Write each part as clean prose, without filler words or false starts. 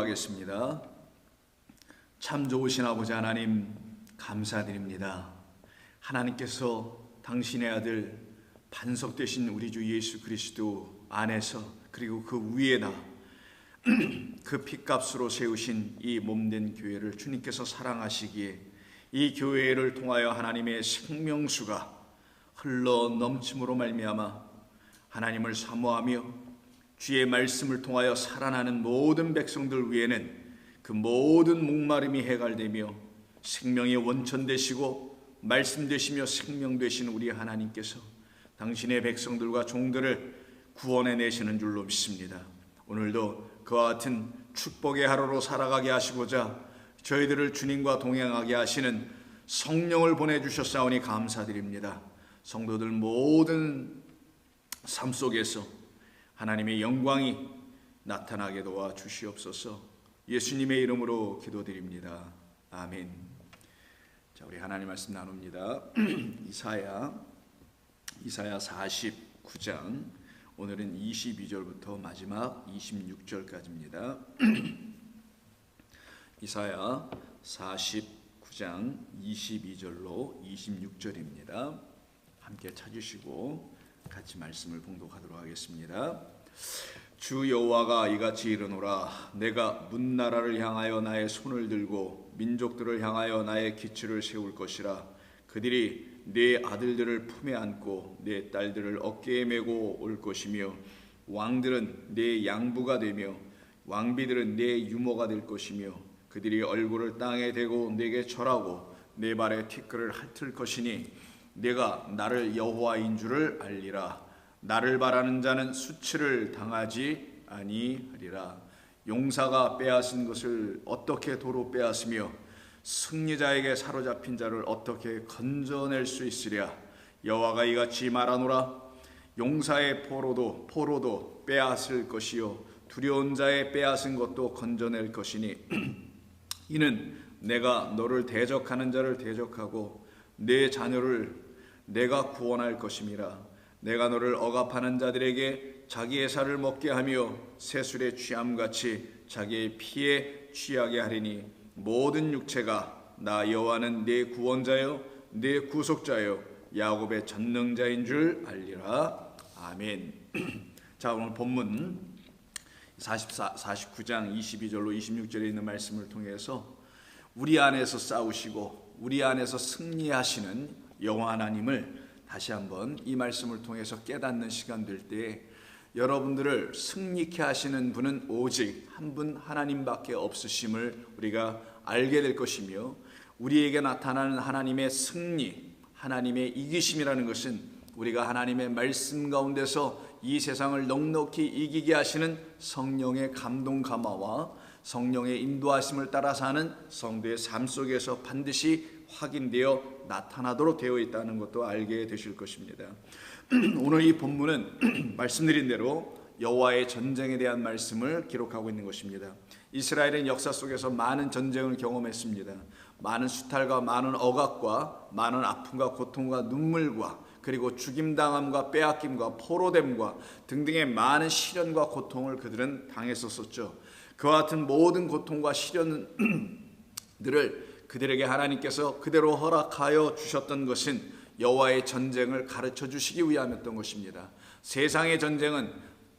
기도하겠습니다. 참 좋으신 아버지 하나님, 감사드립니다. 하나님께서 당신의 아들 반석 되신 우리 주 예수 그리스도 안에서, 그리고 그 위에다 그 핏값으로 세우신 이 몸된 교회를 주님께서 사랑하시기에 이 교회를 통하여 하나님의 생명수가 흘러 넘침으로 말미암아 하나님을 사모하며 주의 말씀을 통하여 살아나는 모든 백성들 위에는 그 모든 목마름이 해갈되며 생명의 원천 되시고 말씀 되시며 생명 되신 우리 하나님께서 당신의 백성들과 종들을 구원해 내시는 줄로 믿습니다. 오늘도 그와 같은 축복의 하루로 살아가게 하시고자 저희들을 주님과 동행하게 하시는 성령을 보내주셨사오니 감사드립니다. 성도들 모든 삶 속에서 하나님의 영광이 나타나게 도와 주시옵소서. 예수님의 이름으로 기도드립니다. 아멘. 자, 우리 하나님 말씀 나눕니다. 이사야 49장, 오늘은 22절부터 마지막 26절까지입니다. 이사야 49장 22절로 26절입니다. 함께 찾으시고 같이 말씀을 봉독하도록 하겠습니다. 주 여호와가 이같이 이르노라. 내가 문나라를 향하여 나의 손을 들고 민족들을 향하여 나의 기초를 세울 것이라. 그들이 내 아들들을 품에 안고 내 딸들을 어깨에 메고 올 것이며 왕들은 내 양부가 되며 왕비들은 내 유모가 될 것이며 그들이 얼굴을 땅에 대고 내게 절하고 내 발에 티끌을 핥을 것이니 내가 나를 여호와인 줄을 알리라. 나를 바라는 자는 수치를 당하지 아니하리라. 용사가 빼앗은 것을 어떻게 도로 빼앗으며 승리자에게 사로잡힌 자를 어떻게 건져낼 수 있으랴. 여호와가 이같이 말하노라. 용사의 포로도 빼앗을 것이요 두려운 자의 빼앗은 것도 건져낼 것이니 이는 내가 너를 대적하는 자를 대적하고 내 자녀를 내가 구원할 것임이라. 내가 너를 억압하는 자들에게 자기의 살을 먹게 하며 새술의 취함같이 자기의 피에 취하게 하리니 모든 육체가 나 여호와는 내 구원자요 내 구속자요 야곱의 전능자인 줄 알리라. 아멘. 자, 오늘 본문 49장 22절로 26절에 있는 말씀을 통해서 우리 안에서 싸우시고 우리 안에서 승리하시는 여호와 하나님을 다시 한번 이 말씀을 통해서 깨닫는 시간 될 때에 여러분들을 승리케 하시는 분은 오직 한 분 하나님밖에 없으심을 우리가 알게 될 것이며 우리에게 나타나는 하나님의 승리, 하나님의 이기심이라는 것은 우리가 하나님의 말씀 가운데서 이 세상을 넉넉히 이기게 하시는 성령의 감동 감화와 성령의 인도하심을 따라 사는 성도의 삶 속에서 반드시 확인되어 나타나도록 되어 있다는 것도 알게 되실 것입니다. 오늘 이 본문은 말씀드린 대로 여호와의 전쟁에 대한 말씀을 기록하고 있는 것입니다. 이스라엘은 역사 속에서 많은 전쟁을 경험했습니다. 많은 수탈과 많은 억압과 많은 아픔과 고통과 눈물과 그리고 죽임당함과 빼앗김과 포로됨과 등등의 많은 시련과 고통을 그들은 당했었죠. 그와 같은 모든 고통과 시련들을 그들에게 하나님께서 그대로 허락하여 주셨던 것은 여호와의 전쟁을 가르쳐 주시기 위함이었던 것입니다. 세상의 전쟁은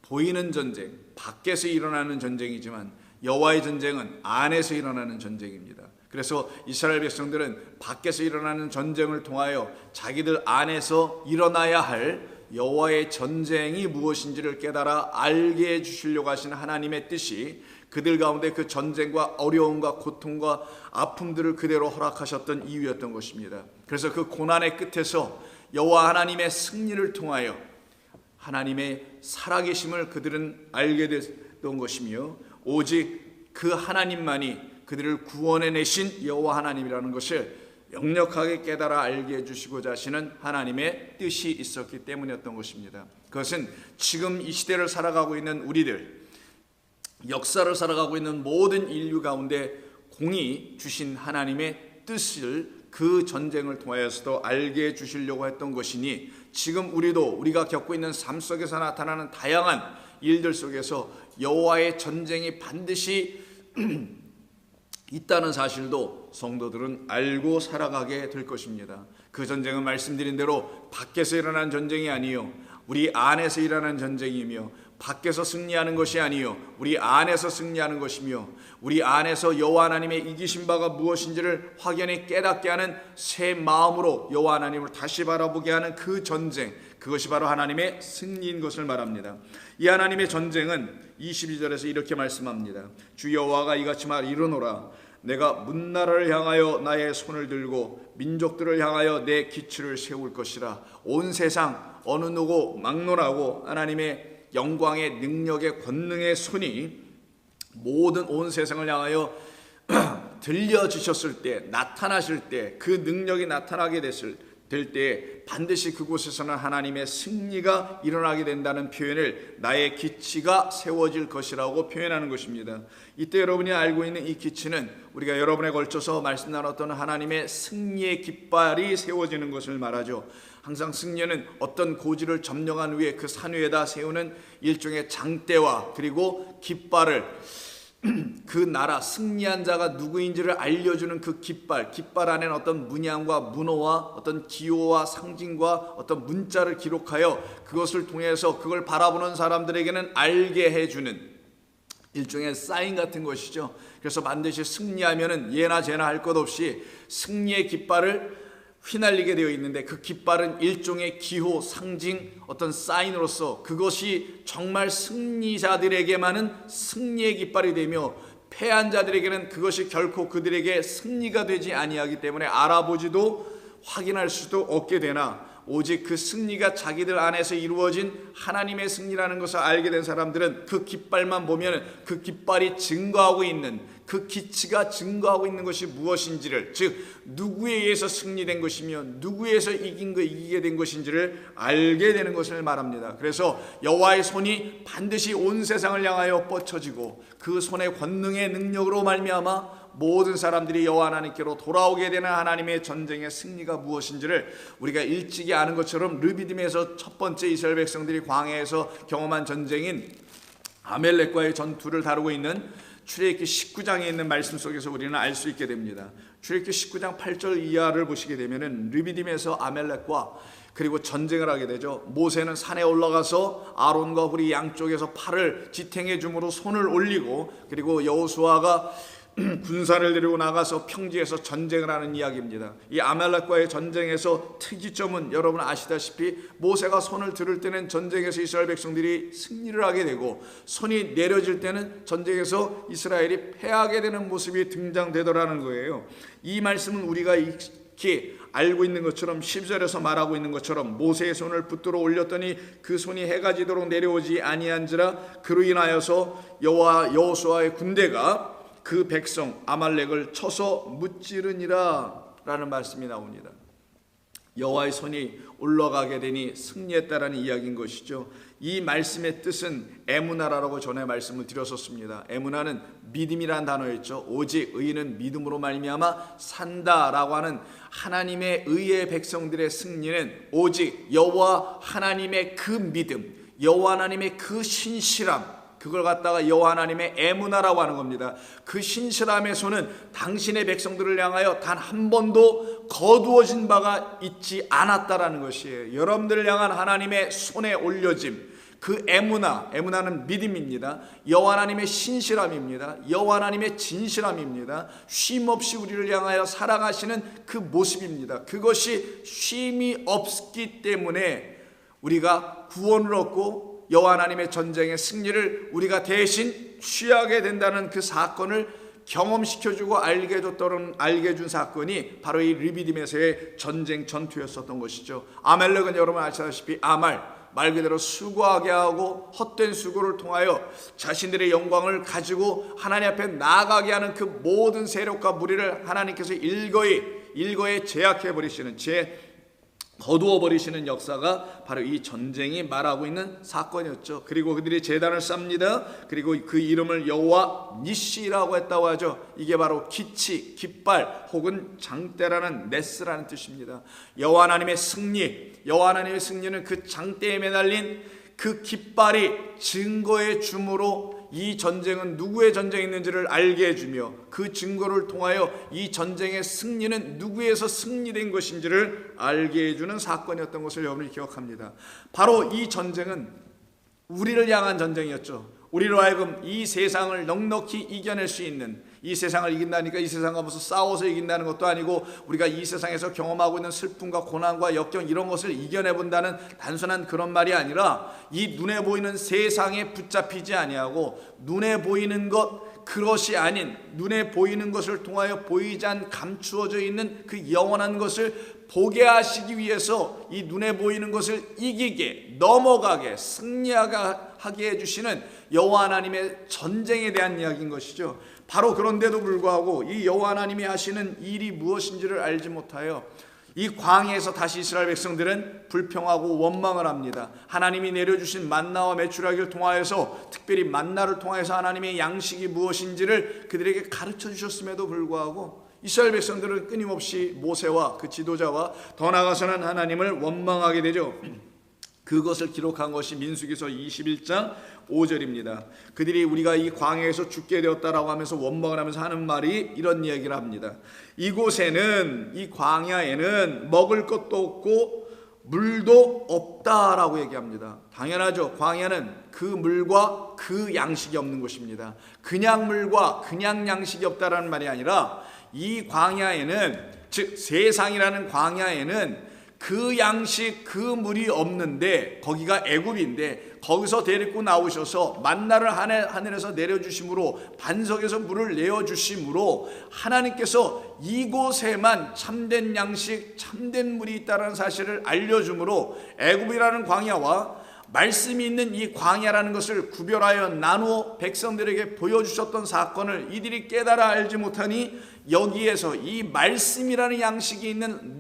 보이는 전쟁, 밖에서 일어나는 전쟁이지만 여호와의 전쟁은 안에서 일어나는 전쟁입니다. 그래서 이스라엘 백성들은 밖에서 일어나는 전쟁을 통하여 자기들 안에서 일어나야 할 여호와의 전쟁이 무엇인지를 깨달아 알게 해주시려고 하시는 하나님의 뜻이 그들 가운데 그 전쟁과 어려움과 고통과 아픔들을 그대로 허락하셨던 이유였던 것입니다. 그래서 그 고난의 끝에서 여호와 하나님의 승리를 통하여 하나님의 살아계심을 그들은 알게 됐던 것이며 오직 그 하나님만이 그들을 구원해내신 여호와 하나님이라는 것을 역력하게 깨달아 알게 해주시고자 하시는 하나님의 뜻이 있었기 때문이었던 것입니다. 그것은 지금 이 시대를 살아가고 있는 우리들, 역사를 살아가고 있는 모든 인류 가운데 공이 주신 하나님의 뜻을 그 전쟁을 통하여서도 알게 해주시려고 했던 것이니 지금 우리가 겪고 있는 삶 속에서 나타나는 다양한 일들 속에서 여호와의 전쟁이 반드시 있다는 사실도 성도들은 알고 살아가게 될 것입니다. 그 전쟁은 말씀드린 대로 밖에서 일어난 전쟁이 아니요 우리 안에서 일어나는 전쟁이며, 밖에서 승리하는 것이 아니요 우리 안에서 승리하는 것이며, 우리 안에서 여호와 하나님의 이기신 바가 무엇인지를 확연히 깨닫게 하는 새 마음으로 여호와 하나님을 다시 바라보게 하는 그 전쟁, 그것이 바로 하나님의 승리인 것을 말합니다. 이 하나님의 전쟁은 22절에서 이렇게 말씀합니다. 주 여호와가 이같이 이르노라. 내가 문나라를 향하여 나의 손을 들고 민족들을 향하여 내 기치를 세울 것이라. 온 세상 어느 누구 막론하고 하나님의 영광의 능력의 권능의 손이 모든 온 세상을 향하여 들려지셨을 때, 나타나실 때, 그 능력이 나타나게 될 때 반드시 그곳에서는 하나님의 승리가 일어나게 된다는 표현을 나의 기치가 세워질 것이라고 표현하는 것입니다. 이때 여러분이 알고 있는 이 기치는 우리가 여러 번에 걸쳐서 말씀 나눴던 하나님의 승리의 깃발이 세워지는 것을 말하죠. 항상 승리는 어떤 고지를 점령한 후에 그 산 위에다 세우는 일종의 장대와 그리고 깃발을, 그 나라 승리한 자가 누구인지를 알려주는 그 깃발 안에는 어떤 문양과 문호와 어떤 기호와 상징과 어떤 문자를 기록하여 그것을 통해서 그걸 바라보는 사람들에게는 알게 해주는 일종의 사인 같은 것이죠. 그래서 반드시 승리하면은 예나 제나 할 것 없이 승리의 깃발을 휘날리게 되어 있는데, 그 깃발은 일종의 기호, 상징, 어떤 사인으로서 그것이 정말 승리자들에게만은 승리의 깃발이 되며, 패한 자들에게는 그것이 결코 그들에게 승리가 되지 아니하기 때문에 알아보지도 확인할 수도 없게 되나, 오직 그 승리가 자기들 안에서 이루어진 하나님의 승리라는 것을 알게 된 사람들은 그 깃발만 보면 그 깃발이 증거하고 있는, 그 기치가 증거하고 있는 것이 무엇인지를, 즉 누구에 의해서 승리된 것이며 누구에 의해서 이기게 된 것인지를 알게 되는 것을 말합니다. 그래서 여호와의 손이 반드시 온 세상을 향하여 뻗쳐지고 그 손의 권능의 능력으로 말미암아 모든 사람들이 여호와 하나님께로 돌아오게 되는 하나님의 전쟁의 승리가 무엇인지를 우리가 일찍이 아는 것처럼 르비딤에서 첫 번째 이스라엘 백성들이 광야에서 경험한 전쟁인 아멜렉과의 전투를 다루고 있는 출애굽기 19장에 있는 말씀 속에서 우리는 알 수 있게 됩니다. 출애굽기 19장 8절 이하를 보시게 되면은 르비딤에서 아멜렉과 그리고 전쟁을 하게 되죠. 모세는 산에 올라가서 아론과 훌이 양쪽에서 팔을 지탱해 줌으로 손을 올리고, 그리고 여호수아가 군사를 데리고 나가서 평지에서 전쟁을 하는 이야기입니다. 이 아말렉과의 전쟁에서 특이점은 여러분 아시다시피 모세가 손을 들을 때는 전쟁에서 이스라엘 백성들이 승리를 하게 되고, 손이 내려질 때는 전쟁에서 이스라엘이 패하게 되는 모습이 등장되더라는 거예요. 이 말씀은 우리가 익히 알고 있는 것처럼 10절에서 말하고 있는 것처럼 모세의 손을 붙들어 올렸더니 그 손이 해가 지도록 내려오지 아니한지라. 그로 인하여서 여호수아의 군대가 그 백성 아말렉을 쳐서 무찌르니라 라는 말씀이 나옵니다. 여호와의 손이 올라가게 되니 승리했다라는 이야기인 것이죠. 이 말씀의 뜻은 에무나라고 전에 말씀을 드렸었습니다. 에무나는 믿음이란 단어였죠. 오직 의인은 믿음으로 말미암아 산다라고 하는 하나님의 의의 백성들의 승리는 오직 여호와 하나님의 그 믿음, 여호와 하나님의 그 신실함, 그걸 갖다가 여호와 하나님의 에무나라고 하는 겁니다. 그 신실함의 손은 당신의 백성들을 향하여 단 한 번도 거두어진 바가 있지 않았다라는 것이에요. 여러분들을 향한 하나님의 손에 올려짐, 그 에무나는 믿음입니다. 여호와 하나님의 신실함입니다. 여호와 하나님의 진실함입니다. 쉼없이 우리를 향하여 살아가시는 그 모습입니다. 그것이 쉼이 없기 때문에 우리가 구원을 얻고 여호와 하나님의 전쟁의 승리를 우리가 대신 취하게 된다는 그 사건을 경험시켜주고 알게 준 사건이 바로 이 르비딤에서의 전투였었던 것이죠. 아멜렉은 여러분 아시다시피 말 그대로 수고하게 하고 헛된 수고를 통하여 자신들의 영광을 가지고 하나님 앞에 나아가게 하는 그 모든 세력과 무리를 하나님께서 일거에 제약해 버리시는, 거두어 버리시는 역사가 바로 이 전쟁이 말하고 있는 사건이었죠. 그리고 그들이 제단을 쌓습니다. 그리고 그 이름을 여호와 니시라고 했다고 하죠. 이게 바로 기치, 깃발 혹은 장대라는 네스라는 뜻입니다. 여호와 하나님의 승리는 그 장대에 매달린 그 깃발이 증거해 줌으로 이 전쟁은 누구의 전쟁이있는지를 알게 해주며 그 증거를 통하여 이 전쟁의 승리는 누구에서 승리된 것인지를 알게 해주는 사건이었던 것을 여러분이 기억합니다. 바로 이 전쟁은 우리를 향한 전쟁이었죠. 우리로 하여금 이 세상을 넉넉히 이겨낼 수 있는, 이 세상을 이긴다니까 이 세상과 무슨 싸워서 이긴다는 것도 아니고 우리가 이 세상에서 경험하고 있는 슬픔과 고난과 역경 이런 것을 이겨내본다는 단순한 그런 말이 아니라 이 눈에 보이는 세상에 붙잡히지 아니하고 눈에 보이는 것 그것이 아닌 눈에 보이는 것을 통하여 보이지 않 감추어져 있는 그 영원한 것을 보게 하시기 위해서 이 눈에 보이는 것을 이기게 넘어가게 승리하게 해주시는 여호와 하나님의 전쟁에 대한 이야기인 것이죠. 바로 그런데도 불구하고 이 여호와 하나님이 하시는 일이 무엇인지를 알지 못하여 이 광야에서 다시 이스라엘 백성들은 불평하고 원망을 합니다. 하나님이 내려주신 만나와 메추라기를 통하여서, 특별히 만나를 통하여서 하나님의 양식이 무엇인지를 그들에게 가르쳐 주셨음에도 불구하고 이스라엘 백성들은 끊임없이 모세와 그 지도자와 더 나아가서는 하나님을 원망하게 되죠. 그것을 기록한 것이 민수기서 21장 5절입니다. 그들이 우리가 이 광야에서 죽게 되었다라고 하면서 원망을 하면서 하는 말이 이런 이야기를 합니다. 이곳에는, 이 광야에는 먹을 것도 없고 물도 없다라고 얘기합니다. 당연하죠. 광야는 그 물과 그 양식이 없는 곳입니다. 그냥 물과 그냥 양식이 없다라는 말이 아니라 이 광야에는, 즉 세상이라는 광야에는 그 양식, 그 물이 없는데, 거기가 애굽인데 거기서 데리고 나오셔서 만나를 하늘에서 내려주심으로, 반석에서 물을 내어주심으로 하나님께서 이곳에만 참된 양식, 참된 물이 있다는 사실을 알려주므로 애굽이라는 광야와 말씀이 있는 이 광야라는 것을 구별하여 나누어 백성들에게 보여주셨던 사건을 이들이 깨달아 알지 못하니, 여기에서 이 말씀이라는 양식이 있는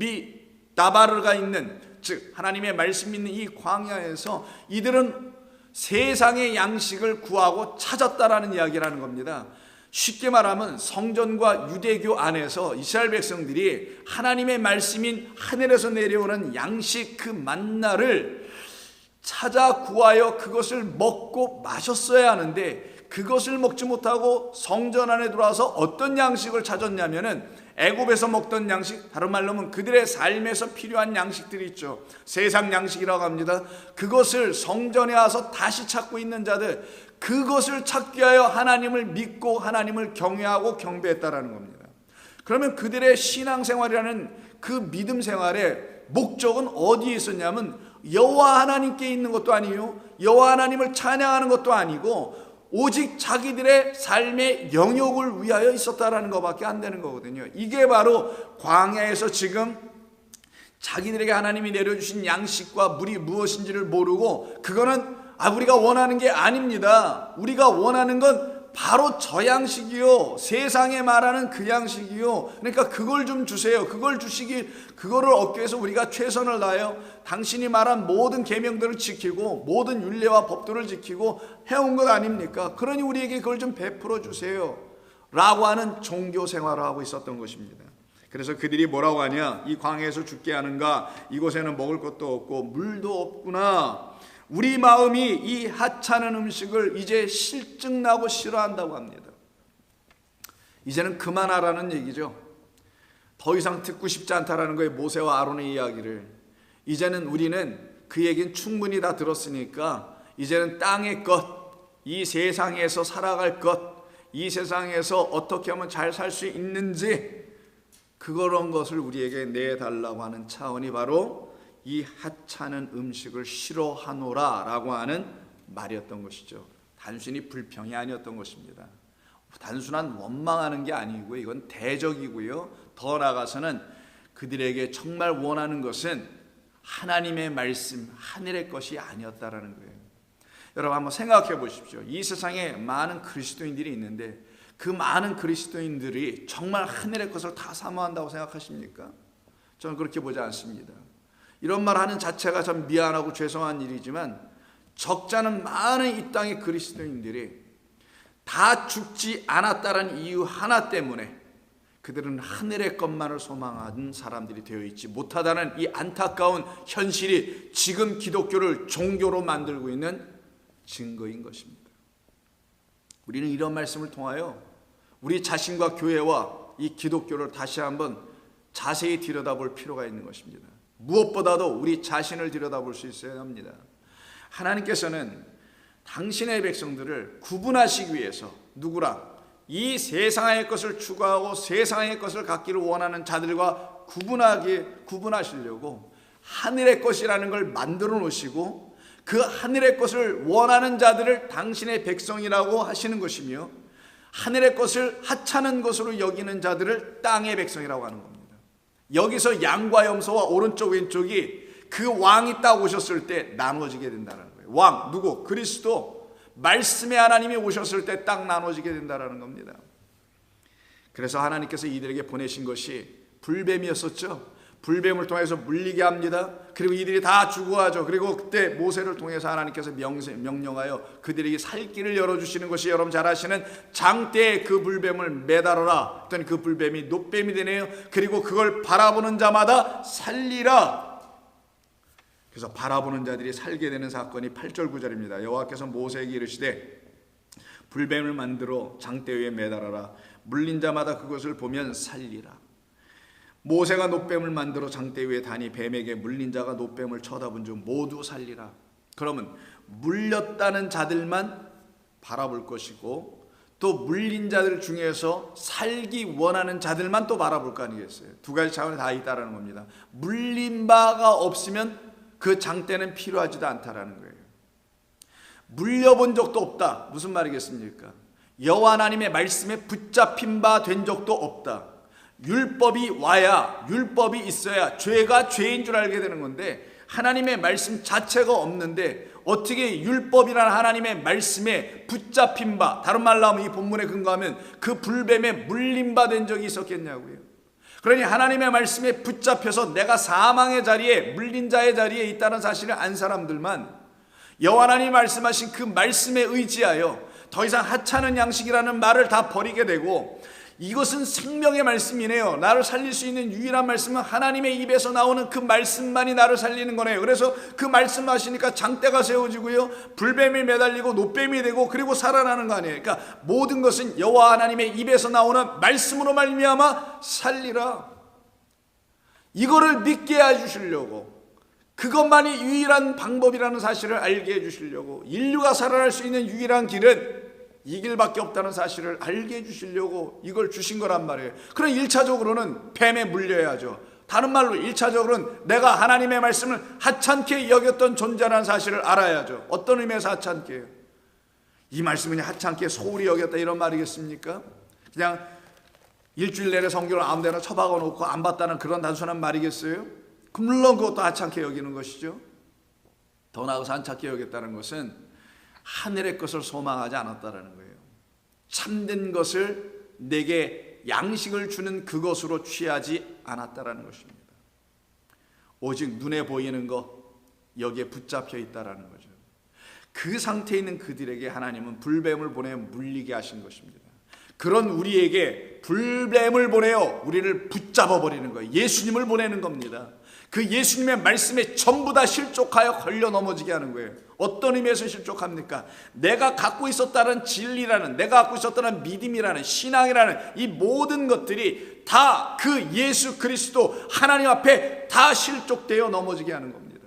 다바르가 있는, 즉 하나님의 말씀이 있는 이 광야에서 이들은 세상의 양식을 구하고 찾았다라는 이야기라는 겁니다. 쉽게 말하면 성전과 유대교 안에서 이스라엘 백성들이 하나님의 말씀인 하늘에서 내려오는 양식, 그 만나를 찾아 구하여 그것을 먹고 마셨어야 하는데, 그것을 먹지 못하고 성전 안에 들어와서 어떤 양식을 찾았냐면은 애굽에서 먹던 양식, 다른 말로 하면 그들의 삶에서 필요한 양식들이 있죠. 세상 양식이라고 합니다. 그것을 성전에 와서 다시 찾고 있는 자들, 그것을 찾기 위하여 하나님을 믿고 하나님을 경외하고 경배했다라는 겁니다. 그러면 그들의 신앙생활이라는 그 믿음 생활의 목적은 어디에 있었냐면 여호와 하나님께 있는 것도 아니요, 여호와 하나님을 찬양하는 것도 아니고 오직 자기들의 삶의 영역을 위하여 있었다라는 것밖에 안 되는 거거든요. 이게 바로 광야에서 지금 자기들에게 하나님이 내려주신 양식과 물이 무엇인지를 모르고, 그거는 우리가 원하는 게 아닙니다. 우리가 원하는 건 바로 저 양식이요, 세상에 말하는 그 양식이요, 그러니까 그걸 좀 주세요. 그거를 얻기 위해서 우리가 최선을 다하여 당신이 말한 모든 계명들을 지키고 모든 율례와 법도를 지키고 해온 것 아닙니까? 그러니 우리에게 그걸 좀 베풀어 주세요 라고 하는 종교 생활을 하고 있었던 것입니다. 그래서 그들이 뭐라고 하냐, 이 광야에서 죽게 하는가, 이곳에는 먹을 것도 없고 물도 없구나, 우리 마음이 이 하찮은 음식을 이제 실증나고 싫어한다고 합니다. 이제는 그만하라는 얘기죠. 더 이상 듣고 싶지 않다라는 거예요. 모세와 아론의 이야기를. 이제는 우리는 그 얘기는 충분히 다 들었으니까 이제는 땅의 것, 이 세상에서 살아갈 것, 이 세상에서 어떻게 하면 잘 살 수 있는지 그런 것을 우리에게 내달라고 하는 차원이 바로 이 하찮은 음식을 싫어하노라 라고 하는 말이었던 것이죠. 단순히 불평이 아니었던 것입니다. 단순한 원망하는 게 아니고요, 이건 대적이고요, 더 나아가서는 그들에게 정말 원하는 것은 하나님의 말씀, 하늘의 것이 아니었다라는 거예요. 여러분 한번 생각해 보십시오. 이 세상에 많은 그리스도인들이 있는데 그 많은 그리스도인들이 정말 하늘의 것을 다 사모한다고 생각하십니까? 저는 그렇게 보지 않습니다. 이런 말 하는 자체가 참 미안하고 죄송한 일이지만, 적잖은 많은 이 땅의 그리스도인들이 다 죽지 않았다는 이유 하나 때문에 그들은 하늘의 것만을 소망하는 사람들이 되어 있지 못하다는 이 안타까운 현실이 지금 기독교를 종교로 만들고 있는 증거인 것입니다. 우리는 이런 말씀을 통하여 우리 자신과 교회와 이 기독교를 다시 한번 자세히 들여다볼 필요가 있는 것입니다. 무엇보다도 우리 자신을 들여다볼 수 있어야 합니다. 하나님께서는 당신의 백성들을 구분하시기 위해서 누구랑? 이 세상의 것을 추구하고 세상의 것을 갖기를 원하는 자들과 구분하시려고 하늘의 것이라는 걸 만들어 놓으시고 그 하늘의 것을 원하는 자들을 당신의 백성이라고 하시는 것이며 하늘의 것을 하찮은 것으로 여기는 자들을 땅의 백성이라고 하는 겁니다. 여기서 양과 염소와 오른쪽 왼쪽이 그 왕이 딱 오셨을 때 나눠지게 된다는 거예요. 왕 누구? 그리스도. 말씀의 하나님이 오셨을 때 딱 나눠지게 된다는 겁니다. 그래서 하나님께서 이들에게 보내신 것이 불뱀이었었죠. 불뱀을 통해서 물리게 합니다. 그리고 이들이 다 죽어가죠. 그리고 그때 모세를 통해서 하나님께서 명령하여 그들에게 살 길을 열어주시는 것이 여러분 잘 아시는 장대에 그 불뱀을 매달아라 했더니 그 불뱀이 놋뱀이 되네요. 그리고 그걸 바라보는 자마다 살리라. 그래서 바라보는 자들이 살게 되는 사건이 8절 9절입니다. 여호와께서 모세에게 이르시되 불뱀을 만들어 장대 위에 매달아라. 물린 자마다 그것을 보면 살리라. 모세가 놋뱀을 만들어 장대 위에 다니 뱀에게 물린 자가 놋뱀을 쳐다본 중 모두 살리라. 그러면 물렸다는 자들만 바라볼 것이고 또 물린 자들 중에서 살기 원하는 자들만 또 바라볼 거 아니겠어요? 두 가지 차원이 다 있다는 겁니다. 물린 바가 없으면 그 장대는 필요하지도 않다라는 거예요. 물려본 적도 없다. 무슨 말이겠습니까? 여호와 하나님의 말씀에 붙잡힌 바 된 적도 없다. 율법이 와야, 율법이 있어야 죄가 죄인 줄 알게 되는 건데 하나님의 말씀 자체가 없는데 어떻게 율법이라는 하나님의 말씀에 붙잡힌 바, 다른 말로 하면 이 본문에 근거하면 그 불뱀에 물린 바 된 적이 있었겠냐고요. 그러니 하나님의 말씀에 붙잡혀서 내가 사망의 자리에 물린 자의 자리에 있다는 사실을 안 사람들만 여호와 하나님이 말씀하신 그 말씀에 의지하여 더 이상 하찮은 양식이라는 말을 다 버리게 되고 이것은 생명의 말씀이네요. 나를 살릴 수 있는 유일한 말씀은 하나님의 입에서 나오는 그 말씀만이 나를 살리는 거네요. 그래서 그 말씀 하시니까 장대가 세워지고요, 불뱀이 매달리고 놋뱀이 되고 그리고 살아나는 거 아니에요. 그러니까 모든 것은 여호와 하나님의 입에서 나오는 말씀으로 말미암아 살리라. 이거를 믿게 해주시려고, 그것만이 유일한 방법이라는 사실을 알게 해주시려고, 인류가 살아날 수 있는 유일한 길은 이 길밖에 없다는 사실을 알게 해주시려고 이걸 주신 거란 말이에요. 그럼 1차적으로는 뱀에 물려야죠. 다른 말로 1차적으로는 내가 하나님의 말씀을 하찮게 여겼던 존재라는 사실을 알아야죠. 어떤 의미에서 하찮게요? 이 말씀은 하찮게 소홀히 여겼다 이런 말이겠습니까? 그냥 일주일 내내 성경을 아무 데나 처박아 놓고 안 봤다는 그런 단순한 말이겠어요? 물론 그것도 하찮게 여기는 것이죠. 더 나아가서 하찮게 여겼다는 것은 하늘의 것을 소망하지 않았다라는 거예요. 참된 것을 내게 양식을 주는 그것으로 취하지 않았다라는 것입니다. 오직 눈에 보이는 것, 여기에 붙잡혀 있다라는 거죠. 그 상태에 있는 그들에게 하나님은 불뱀을 보내 물리게 하신 것입니다. 그런 우리에게 불뱀을 보내어 우리를 붙잡아 버리는 거예요. 예수님을 보내는 겁니다. 그 예수님의 말씀에 전부 다 실족하여 걸려 넘어지게 하는 거예요. 어떤 의미에서 실족합니까? 내가 갖고 있었다는 진리라는, 내가 갖고 있었다는 믿음이라는, 신앙이라는 이 모든 것들이 다 그 예수 그리스도 하나님 앞에 다 실족되어 넘어지게 하는 겁니다.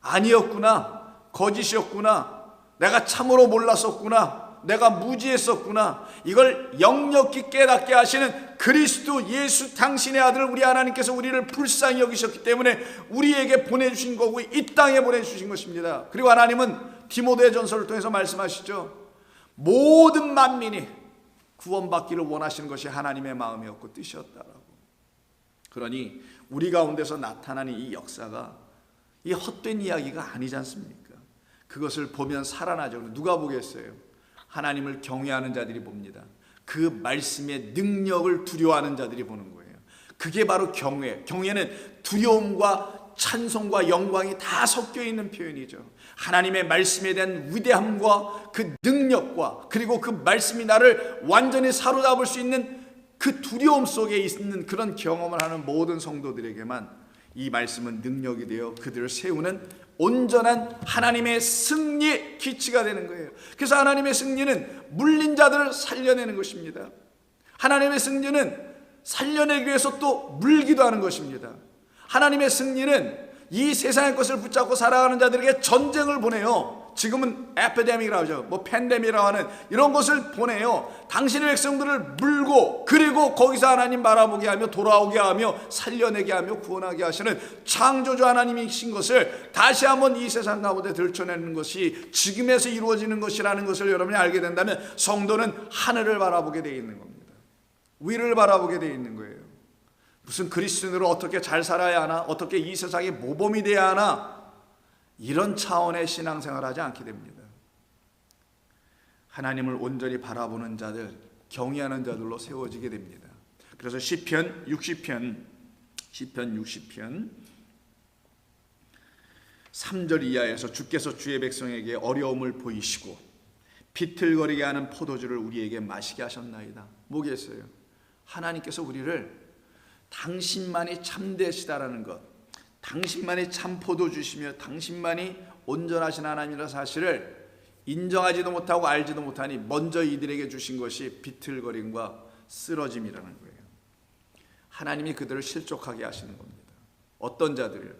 아니었구나, 거짓이었구나, 내가 참으로 몰랐었구나, 내가 무지했었구나, 이걸 역력히 깨닫게 하시는 그리스도 예수 당신의 아들 우리 하나님께서 우리를 불쌍히 여기셨기 때문에 우리에게 보내주신 거고 이 땅에 보내주신 것입니다. 그리고 하나님은 디모데 전서를 통해서 말씀하시죠. 모든 만민이 구원받기를 원하시는 것이 하나님의 마음이었고 뜻이었다라고. 그러니 우리 가운데서 나타나는 이 역사가 이 헛된 이야기가 아니지 않습니까? 그것을 보면 살아나죠. 누가 보겠어요? 하나님을 경외하는 자들이 봅니다. 그 말씀의 능력을 두려워하는 자들이 보는 거예요. 그게 바로 경외. 경외는 두려움과 찬송과 영광이 다 섞여 있는 표현이죠. 하나님의 말씀에 대한 위대함과 그 능력과 그리고 그 말씀이 나를 완전히 사로잡을 수 있는 그 두려움 속에 있는 그런 경험을 하는 모든 성도들에게만 이 말씀은 능력이 되어 그들을 세우는 온전한 하나님의 승리의 기치가 되는 거예요. 그래서 하나님의 승리는 물린 자들을 살려내는 것입니다. 하나님의 승리는 살려내기 위해서 또 물기도 하는 것입니다. 하나님의 승리는 이 세상의 것을 붙잡고 살아가는 자들에게 전쟁을 보내요. 지금은 에피데믹이라고 하죠. 팬데믹이라고 하는 이런 것을 보내요. 당신의 백성들을 물고, 그리고 거기서 하나님 바라보게 하며 돌아오게 하며 살려내게 하며 구원하게 하시는 창조주 하나님이신 것을 다시 한번 이 세상 가운데 들춰내는 것이 지금에서 이루어지는 것이라는 것을 여러분이 알게 된다면 성도는 하늘을 바라보게 되어 있는 겁니다. 위를 바라보게 되어 있는 거예요. 무슨 그리스도인으로 어떻게 잘 살아야 하나, 어떻게 이 세상의 모범이 되어야 하나, 이런 차원의 신앙생활을 하지 않게 됩니다. 하나님을 온전히 바라보는 자들, 경외하는 자들로 세워지게 됩니다. 그래서 시편 60편 3절 이하에서 주께서 주의 백성에게 어려움을 보이시고 비틀거리게 하는 포도주를 우리에게 마시게 하셨나이다. 뭐겠어요? 하나님께서 우리를 당신만이 참되시다라는 것, 당신만이 참 포도주시며 당신만이 온전하신 하나님이라는 사실을 인정하지도 못하고 알지도 못하니 먼저 이들에게 주신 것이 비틀거림과 쓰러짐이라는 거예요. 하나님이 그들을 실족하게 하시는 겁니다. 어떤 자들을?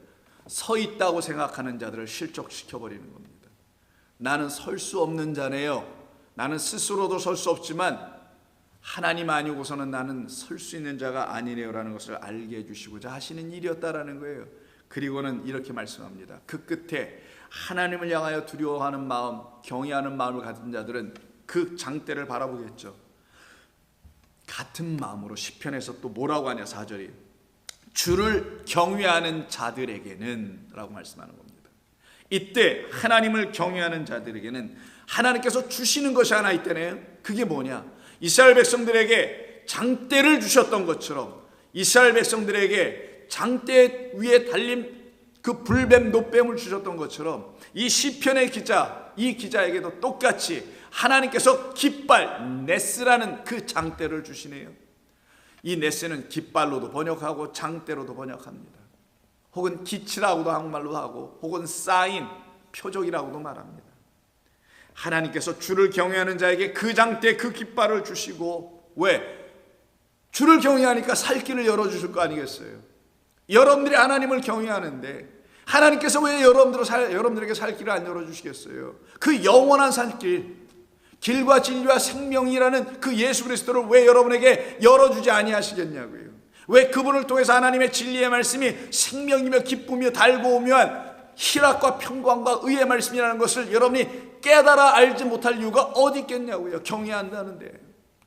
서 있다고 생각하는 자들을 실족시켜버리는 겁니다. 나는 설 수 없는 자네요. 나는 스스로도 설 수 없지만 하나님 아니고서는 나는 설 수 있는 자가 아니네요라는 것을 알게 해주시고자 하시는 일이었다라는 거예요. 그리고는 이렇게 말씀합니다. 그 끝에 하나님을 향하여 두려워하는 마음, 경외하는 마음을 가진 자들은 그 장대를 바라보겠죠. 같은 마음으로 시편에서 또 뭐라고 하냐, 4절이 주를 경외하는 자들에게는 라고 말씀하는 겁니다. 이때 하나님을 경외하는 자들에게는 하나님께서 주시는 것이 하나 있다네요. 그게 뭐냐? 이스라엘 백성들에게 장대를 주셨던 것처럼 이스라엘 백성들에게 장대 위에 달린 그 불뱀 노뱀을 주셨던 것처럼 이 시편의 기자, 이 기자에게도 똑같이 하나님께서 깃발, 네스라는 그 장대를 주시네요. 이 네스는 깃발로도 번역하고 장대로도 번역합니다. 혹은 기치라고도 한국말로 하고 혹은 사인, 표적이라고도 말합니다. 하나님께서 주를 경외하는 자에게 그 장대, 그 깃발을 주시고, 왜? 주를 경외하니까 살 길을 열어주실 거 아니겠어요? 여러분들이 하나님을 경외하는데 하나님께서 왜 여러분들에게 살 길을 안 열어주시겠어요? 그 영원한 살길, 길과 진리와 생명이라는 그 예수 그리스도를 왜 여러분에게 열어주지 아니하시겠냐고요? 왜 그분을 통해서 하나님의 진리의 말씀이 생명이며 기쁨이며 달고 오면 희락과 평강과 의의 말씀이라는 것을 여러분이 깨달아 알지 못할 이유가 어디 있겠냐고요? 경외한다는데,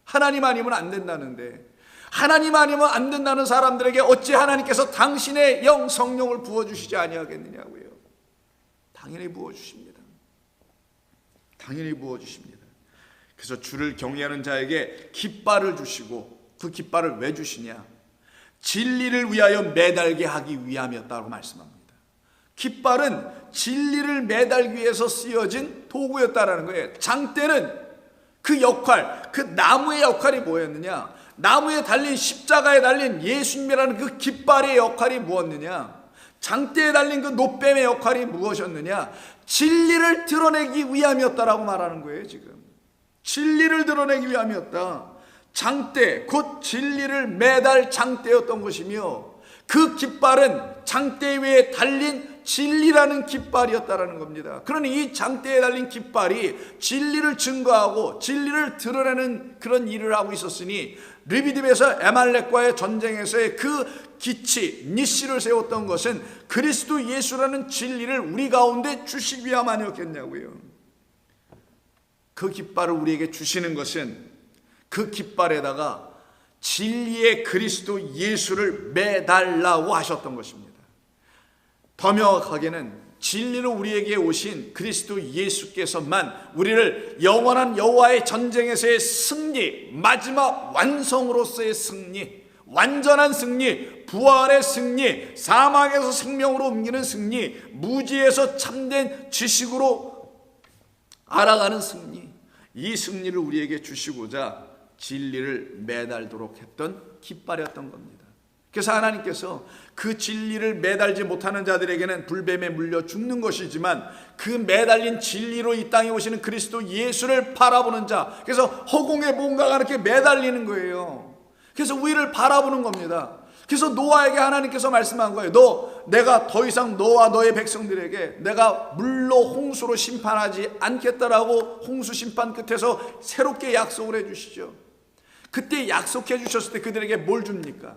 하나님 아니면 안 된다는데, 하나님 아니면 안 된다는 사람들에게 어찌 하나님께서 당신의 영 성령을 부어주시지 아니하겠느냐고요? 당연히 부어주십니다. 당연히 부어주십니다. 그래서 주를 경외하는 자에게 깃발을 주시고, 그 깃발을 왜 주시냐? 진리를 위하여 매달게 하기 위함이었다고 말씀합니다. 깃발은 진리를 매달기 위해서 쓰여진 도구였다라는 거예요. 장대는 그 역할, 그 나무의 역할이 뭐였느냐? 나무에 달린, 십자가에 달린 예수님이라는 그 깃발의 역할이 무엇이냐? 장대에 달린 그 노뱀의 역할이 무엇이었느냐? 진리를 드러내기 위함이었다라고 말하는 거예요. 지금 진리를 드러내기 위함이었다. 장대, 곧 진리를 매달 장대였던 것이며, 그 깃발은 장대 위에 달린 진리라는 깃발이었다라는 겁니다. 그러니 이 장대에 달린 깃발이 진리를 증거하고 진리를 드러내는 그런 일을 하고 있었으니, 르비딤에서 에말렉과의 전쟁에서의 그 기치, 니시를 세웠던 것은 그리스도 예수라는 진리를 우리 가운데 주시기 위함 아니었겠냐고요. 그 깃발을 우리에게 주시는 것은 그 깃발에다가 진리의 그리스도 예수를 매달라고 하셨던 것입니다. 더 명확하게는 진리로 우리에게 오신 그리스도 예수께서만 우리를 영원한 여호와의 전쟁에서의 승리, 마지막 완성으로서의 승리, 완전한 승리, 부활의 승리, 사망에서 생명으로 옮기는 승리, 무지에서 참된 지식으로 알아가는 승리, 이 승리를 우리에게 주시고자 진리를 매달도록 했던 깃발이었던 겁니다. 그래서 하나님께서 그 진리를 매달지 못하는 자들에게는 불뱀에 물려 죽는 것이지만 그 매달린 진리로 이 땅에 오시는 그리스도 예수를 바라보는 자, 그래서 허공에 뭔가가 이렇게 매달리는 거예요. 그래서 위를 바라보는 겁니다. 그래서 노아에게 하나님께서 말씀한 거예요. 내가 더 이상 너와 너의 백성들에게 내가 물로 홍수로 심판하지 않겠다라고 홍수 심판 끝에서 새롭게 약속을 해주시죠. 그때 약속해 주셨을 때 그들에게 뭘 줍니까?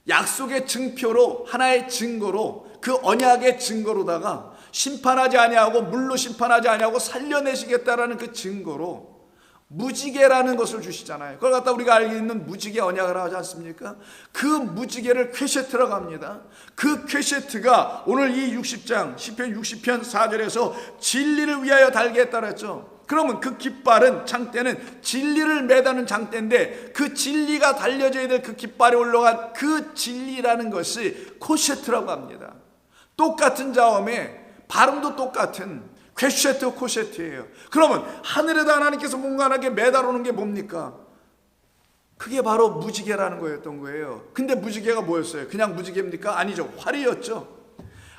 약속의 증표로, 하나의 증거로, 그 언약의 증거로다가 심판하지 아니하고 물로 심판하지 아니하고 살려내시겠다라는 그 증거로 무지개라는 것을 주시잖아요. 그걸 갖다 우리가 알고 있는 무지개 언약을 하지 않습니까? 그 무지개를 퀘셰트라고 합니다. 그 퀘셰트가 오늘 이 60장 시편 60편 4절에서 진리를 위하여 달겠다 그랬죠. 그러면 그 깃발은, 장대는 진리를 매다는 장대인데 그 진리가 달려져야 될 그 깃발에 올라간 그 진리라는 것이 코셰트라고 합니다. 똑같은 자음에 발음도 똑같은 퀘셰트 코셰트예요. 그러면 하늘에다 하나님께서 뭔가 하나님께 매달아놓은 게 뭡니까? 그게 바로 무지개라는 거였던 거예요. 근데 무지개가 뭐였어요? 그냥 무지개입니까? 아니죠. 활이었죠.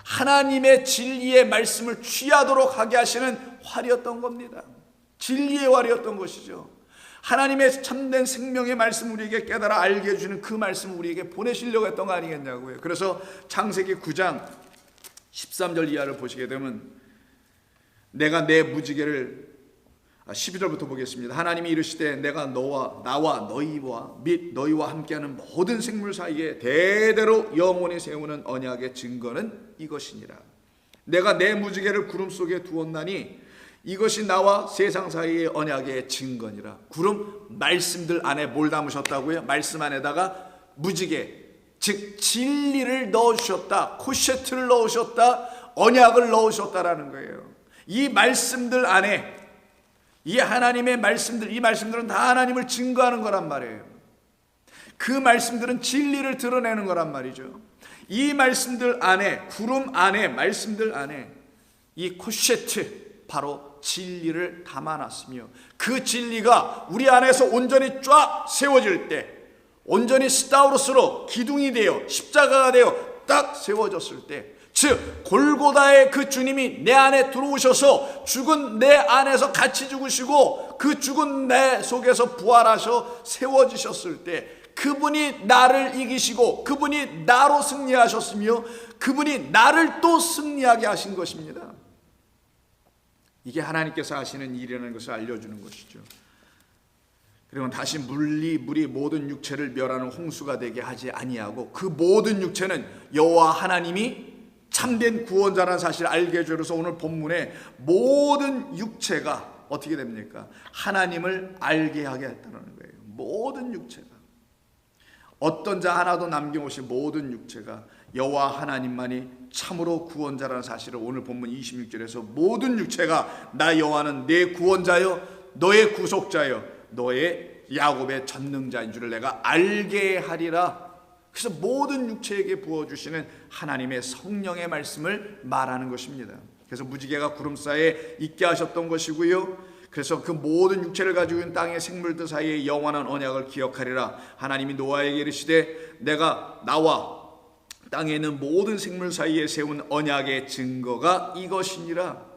하나님의 진리의 말씀을 취하도록 하게 하시는 활이었던 겁니다. 진리의 활이었던 것이죠. 하나님의 참된 생명의 말씀 우리에게 깨달아 알게 해주는 그 말씀을 우리에게 보내시려고 했던 거 아니겠냐고요. 그래서 창세기 9장 13절 이하를 보시게 되면 내가 내 무지개를 12절부터 보겠습니다. 하나님이 이르시되 내가 나와 너희와 및 너희와 함께하는 모든 생물 사이에 대대로 영원히 세우는 언약의 증거는 이것이니라. 내가 내 무지개를 구름 속에 두었나니 이것이 나와 세상 사이의 언약의 증거니라. 구름 말씀들 안에 뭘 담으셨다고요? 말씀 안에다가 무지개, 즉 진리를 넣으셨다, 코셰트를 넣으셨다, 언약을 넣으셨다라는 거예요. 이 말씀들 안에, 이 하나님의 말씀들, 이 말씀들은 다 하나님을 증거하는 거란 말이에요. 그 말씀들은 진리를 드러내는 거란 말이죠. 이 말씀들 안에, 구름 안에, 말씀들 안에 이 코셰트, 바로 진리를 담아놨으며 그 진리가 우리 안에서 온전히 쫙 세워질 때, 온전히 스타우로스로 기둥이 되어 십자가가 되어 딱 세워졌을 때, 즉 골고다의 그 주님이 내 안에 들어오셔서 죽은 내 안에서 같이 죽으시고 그 죽은 내 속에서 부활하셔 세워지셨을 때, 그분이 나를 이기시고 그분이 나로 승리하셨으며 그분이 나를 또 승리하게 하신 것입니다. 이게 하나님께서 하시는 일이라는 것을 알려주는 것이죠. 그리고 다시 물이 모든 육체를 멸하는 홍수가 되게 하지 아니하고 그 모든 육체는 여호와 하나님이 참된 구원자라는 사실을 알게 해줘서 오늘 본문에 모든 육체가 어떻게 됩니까? 하나님을 알게 하게 했다는 거예요. 모든 육체가, 어떤 자 하나도 남김없이 모든 육체가 여호와 하나님만이 참으로 구원자라는 사실을 오늘 본문 26절에서 모든 육체가 나 여호와는 내 구원자여 너의 구속자여 너의 야곱의 전능자인 줄을 내가 알게 하리라. 그래서 모든 육체에게 부어주시는 하나님의 성령의 말씀을 말하는 것입니다. 그래서 무지개가 구름 사이에 있게 하셨던 것이고요. 그래서 그 모든 육체를 가지고 있는 땅의 생물들 사이에 영원한 언약을 기억하리라. 하나님이 노아에게 이르시되 내가 나와 땅에 있는 모든 생물 사이에 세운 언약의 증거가 이것이니라.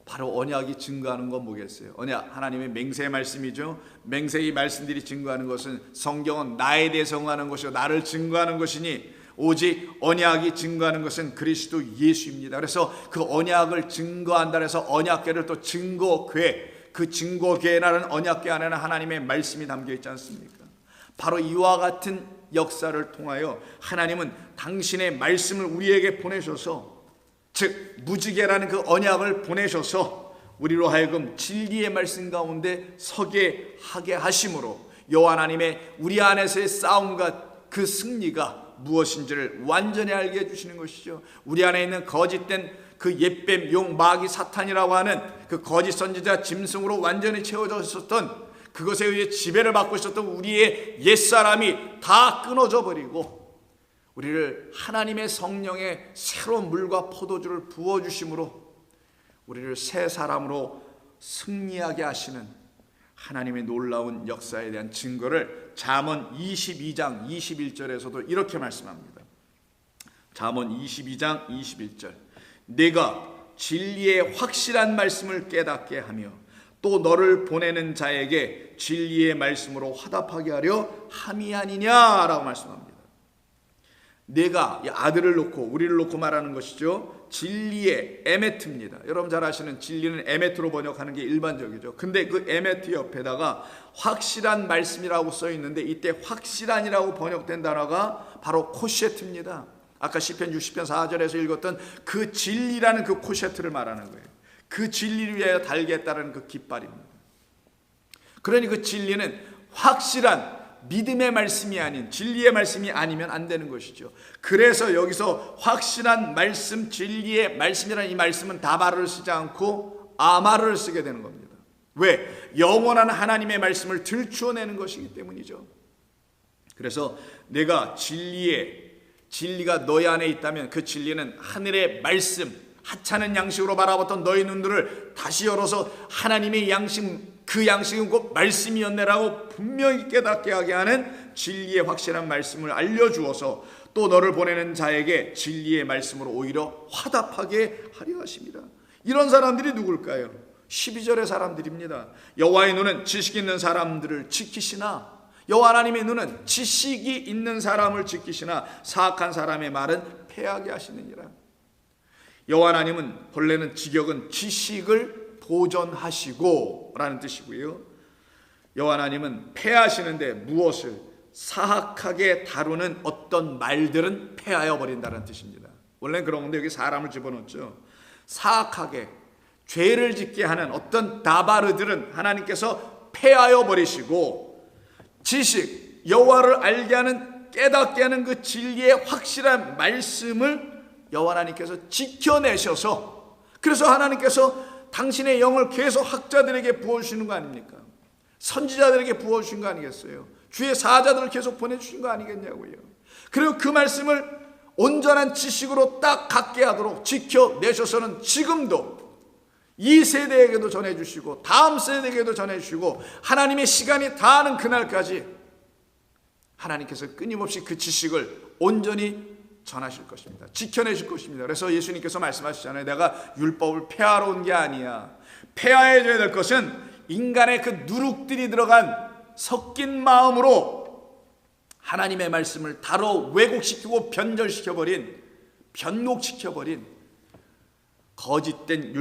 바로 언약이 증거하는 건 뭐겠어요? 언약, 하나님의 맹세의 말씀이죠. 맹세의 말씀들이 증거하는 것은, 성경은 나에 대해서 증거하는 것이요 나를 증거하는 것이니 오직 언약이 증거하는 것은 그리스도 예수입니다. 그래서 그 언약을 증거한다 해서 언약궤를 또 증거궤, 그 증거궤라는 언약궤 안에는 하나님의 말씀이 담겨 있지 않습니까? 바로 이와 같은 역사를 통하여 하나님은 당신의 말씀을 우리에게 보내셔서, 즉 무지개라는 그 언약을 보내셔서 우리로 하여금 진리의 말씀 가운데 서게 하게 하심으로 여호와 하나님의 우리 안에서의 싸움과 그 승리가 무엇인지를 완전히 알게 해주시는 것이죠. 우리 안에 있는 거짓된 그 옛뱀, 용, 마귀, 사탄이라고 하는 그 거짓 선지자 짐승으로 완전히 채워져 있었던, 그것에 의해 지배를 받고 있었던 우리의 옛사람이 다 끊어져 버리고 우리를 하나님의 성령의 새로운 물과 포도주를 부어주심으로 우리를 새 사람으로 승리하게 하시는 하나님의 놀라운 역사에 대한 증거를 잠언 22장 21절에서도 이렇게 말씀합니다. 잠언 22장 21절. 내가 진리의 확실한 말씀을 깨닫게 하며 또 너를 보내는 자에게 진리의 말씀으로 화답하게 하려 함이 아니냐라고 말씀합니다. 내가 아들을 놓고 우리를 놓고 말하는 것이죠. 진리의 에메트입니다. 여러분 잘 아시는 진리는 에메트로 번역하는 게 일반적이죠. 근데 그 에메트 옆에다가 확실한 말씀이라고 써 있는데 이때 확실한이라고 번역된 단어가 바로 코셰트입니다. 아까 시편 60편 4절에서 읽었던 그 진리라는 그 코셰트를 말하는 거예요. 그 진리를 위하여 달겠다는 그 깃발입니다. 그러니 그 진리는 확실한 믿음의 말씀이 아닌 진리의 말씀이 아니면 안 되는 것이죠. 그래서 여기서 확실한 말씀, 진리의 말씀이라는 이 말씀은 다바를 쓰지 않고 아마를 쓰게 되는 겁니다. 왜? 영원한 하나님의 말씀을 들추어내는 것이기 때문이죠. 그래서 내가 진리가 너희 안에 있다면 그 진리는 하늘의 말씀, 하찮은 양식으로 바라봤던 너희 눈들을 다시 열어서 하나님의 양식, 그 양식은 곧 말씀이었네라고 분명히 깨닫게 하게 하는 진리의 확실한 말씀을 알려주어서 또 너를 보내는 자에게 진리의 말씀으로 오히려 화답하게 하려 하십니다. 이런 사람들이 누굴까요? 12절의 사람들입니다. 여호와의 눈은 지식 있는 사람들을 지키시나 여호와 하나님의 눈은 지식이 있는 사람을 지키시나 사악한 사람의 말은 패하게 하시느니라. 여호와 하나님은 본래는 직역은 지식을 보존하시고 라는 뜻이고요. 여호와 하나님은 패하시는데 무엇을 사악하게 다루는 어떤 말들은 패하여 버린다는 뜻입니다. 원래는 그런 건데 여기 사람을 집어넣었죠. 사악하게 죄를 짓게 하는 어떤 다바르들은 하나님께서 패하여 버리시고 지식, 여호와를 알게 하는 깨닫게 하는 그 진리의 확실한 말씀을 여호와 하나님께서 지켜내셔서 그래서 하나님께서 당신의 영을 계속 학자들에게 부어주시는 거 아닙니까? 선지자들에게 부어주신 거 아니겠어요? 주의 사자들을 계속 보내주신 거 아니겠냐고요. 그리고 그 말씀을 온전한 지식으로 딱 갖게 하도록 지켜내셔서는 지금도 이 세대에게도 전해주시고 다음 세대에게도 전해주시고 하나님의 시간이 다하는 그날까지 하나님께서 끊임없이 그 지식을 온전히 전하실 것입니다. 지켜내실 것입니다. 그래서 예수님께서 말씀하시잖아요. 내가 율법을 폐하러 온 게 아니야. 폐하해줘야 될 것은 인간의 그 누룩들이 들어간 섞인 마음으로 하나님의 말씀을 다뤄 왜곡시키고 변곡시켜버린 거짓된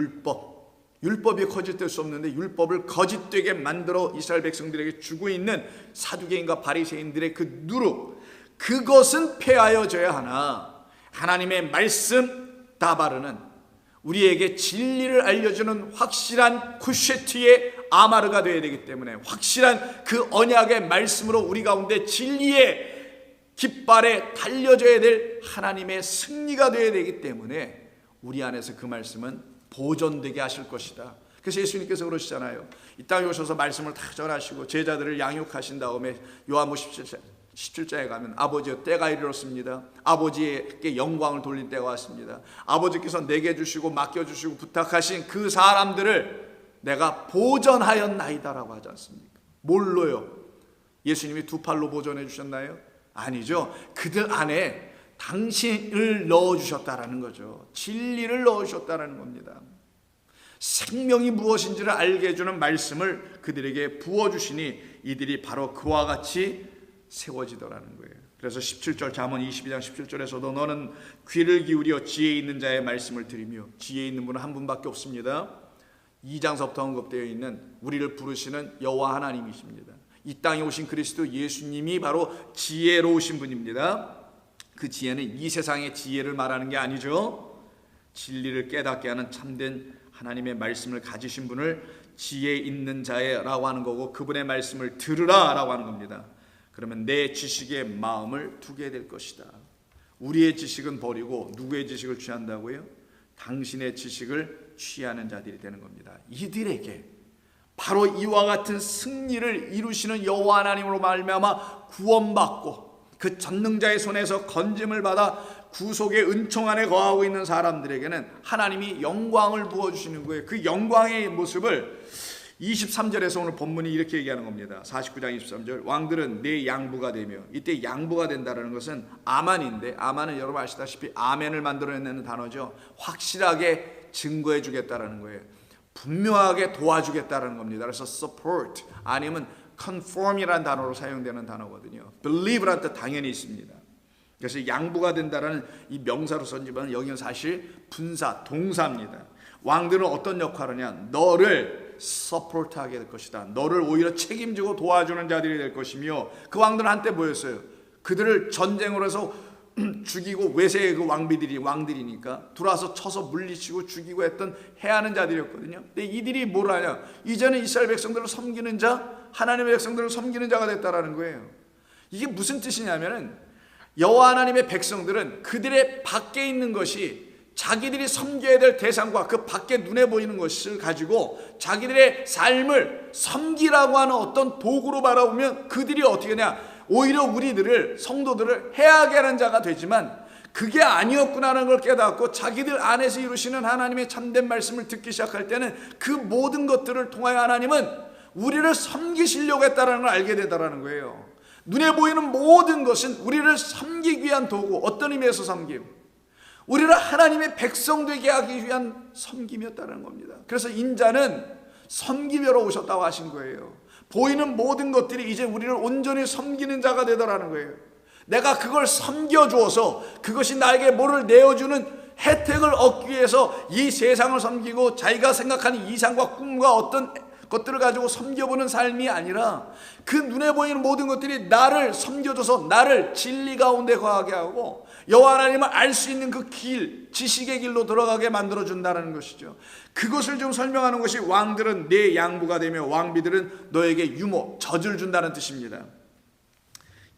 율법이 거짓될 수 없는데 율법을 거짓되게 만들어 이스라엘 백성들에게 주고 있는 사두개인과 바리새인들의 그 누룩, 그것은 폐하여져야 하나 하나님의 말씀 다바르는 우리에게 진리를 알려주는 확실한 쿠셰트의 아마르가 되어야 되기 때문에 확실한 그 언약의 말씀으로 우리 가운데 진리의 깃발에 달려져야 될 하나님의 승리가 되어야 되기 때문에 우리 안에서 그 말씀은 보존되게 하실 것이다. 그래서 예수님께서 그러시잖아요. 이 땅에 오셔서 말씀을 다 전하시고 제자들을 양육하신 다음에 요한복음 17장에 가면 아버지여 때가 이르렀습니다. 아버지에게 영광을 돌릴 때가 왔습니다. 아버지께서 내게 주시고 맡겨주시고 부탁하신 그 사람들을 내가 보존하였나이다라고 하지 않습니까? 뭘로요? 예수님이 두 팔로 보존해 주셨나요? 아니죠. 그들 안에 당신을 넣어주셨다라는 거죠. 진리를 넣으셨다라는 겁니다. 생명이 무엇인지를 알게 해주는 말씀을 그들에게 부어주시니 이들이 바로 그와 같이 세워지더라는 거예요. 그래서 17절 잠언 22장 17절에서도 너는 귀를 기울여 지혜 있는 자의 말씀을 들으며 지혜 있는 분은 한 분밖에 없습니다. 2장서부터 언급되어 있는 우리를 부르시는 여호와 하나님이십니다. 이 땅에 오신 그리스도 예수님이 바로 지혜로우신 분입니다. 그 지혜는 이 세상의 지혜를 말하는 게 아니죠. 진리를 깨닫게 하는 참된 하나님의 말씀을 가지신 분을 지혜 있는 자라고 하는 거고 그분의 말씀을 들으라라고 하는 겁니다. 그러면 내 지식에 마음을 두게 될 것이다. 우리의 지식은 버리고 누구의 지식을 취한다고요? 당신의 지식을 취하는 자들이 되는 겁니다. 이들에게 바로 이와 같은 승리를 이루시는 여호와 하나님으로 말미암아 구원받고 그 전능자의 손에서 건짐을 받아 구속의 은총 안에 거하고 있는 사람들에게는 하나님이 영광을 부어주시는 거예요. 그 영광의 모습을 23절에서 오늘 본문이 이렇게 얘기하는 겁니다. 49장 23절, 왕들은 내 양부가 되며, 이때 양부가 된다는 것은 아만인데, 아만은 여러분 아시다시피 아멘을 만들어내는 단어죠. 확실하게 증거해 주겠다라는 거예요. 분명하게 도와주겠다라는 겁니다. 그래서 support 아니면 conform이라는 단어로 사용되는 단어거든요. believe라는 뜻 당연히 있습니다. 그래서 양부가 된다라는 이 명사로 썼지만 여기는 사실 분사, 동사입니다. 왕들은 어떤 역할을 하냐, 너를 서포트하게 될 것이다. 너를 오히려 책임지고 도와주는 자들이 될 것이며, 그 왕들은 한때 뭐였어요? 그들을 전쟁으로 해서 죽이고, 외세의 그 왕들이니까 들어와서 쳐서 물리치고 죽이고 했던 해하는 자들이었거든요. 근데 이들이 뭘 하냐, 이제는 이스라엘 백성들을 섬기는 자, 하나님의 백성들을 섬기는 자가 됐다라는 거예요. 이게 무슨 뜻이냐면은 여호와 하나님의 백성들은 그들의 밖에 있는 것이 자기들이 섬겨야 될 대상과 그 밖에 눈에 보이는 것을 가지고 자기들의 삶을 섬기라고 하는 어떤 도구로 바라보면 그들이 어떻게 하냐, 오히려 우리들을, 성도들을 해하게 하는 자가 되지만 그게 아니었구나라는 걸 깨닫고 자기들 안에서 이루시는 하나님의 참된 말씀을 듣기 시작할 때는 그 모든 것들을 통하여 하나님은 우리를 섬기시려고 했다는 걸 알게 되더라는 거예요. 눈에 보이는 모든 것은 우리를 섬기기 위한 도구, 어떤 의미에서 섬김? 우리를 하나님의 백성 되게 하기 위한 섬김이었다는 겁니다. 그래서 인자는 섬기며 오셨다고 하신 거예요. 보이는 모든 것들이 이제 우리를 온전히 섬기는 자가 되더라는 거예요. 내가 그걸 섬겨주어서 그것이 나에게 뭐를 내어주는 혜택을 얻기 위해서 이 세상을 섬기고 자기가 생각하는 이상과 꿈과 어떤 것들을 가지고 섬겨보는 삶이 아니라 그 눈에 보이는 모든 것들이 나를 섬겨줘서 나를 진리 가운데 거하게 하고 여호와 하나님을 알 수 있는 그 길, 지식의 길로 들어가게 만들어준다는 것이죠. 그것을 좀 설명하는 것이 왕들은 내 양부가 되며 왕비들은 너에게 유모, 젖을 준다는 뜻입니다.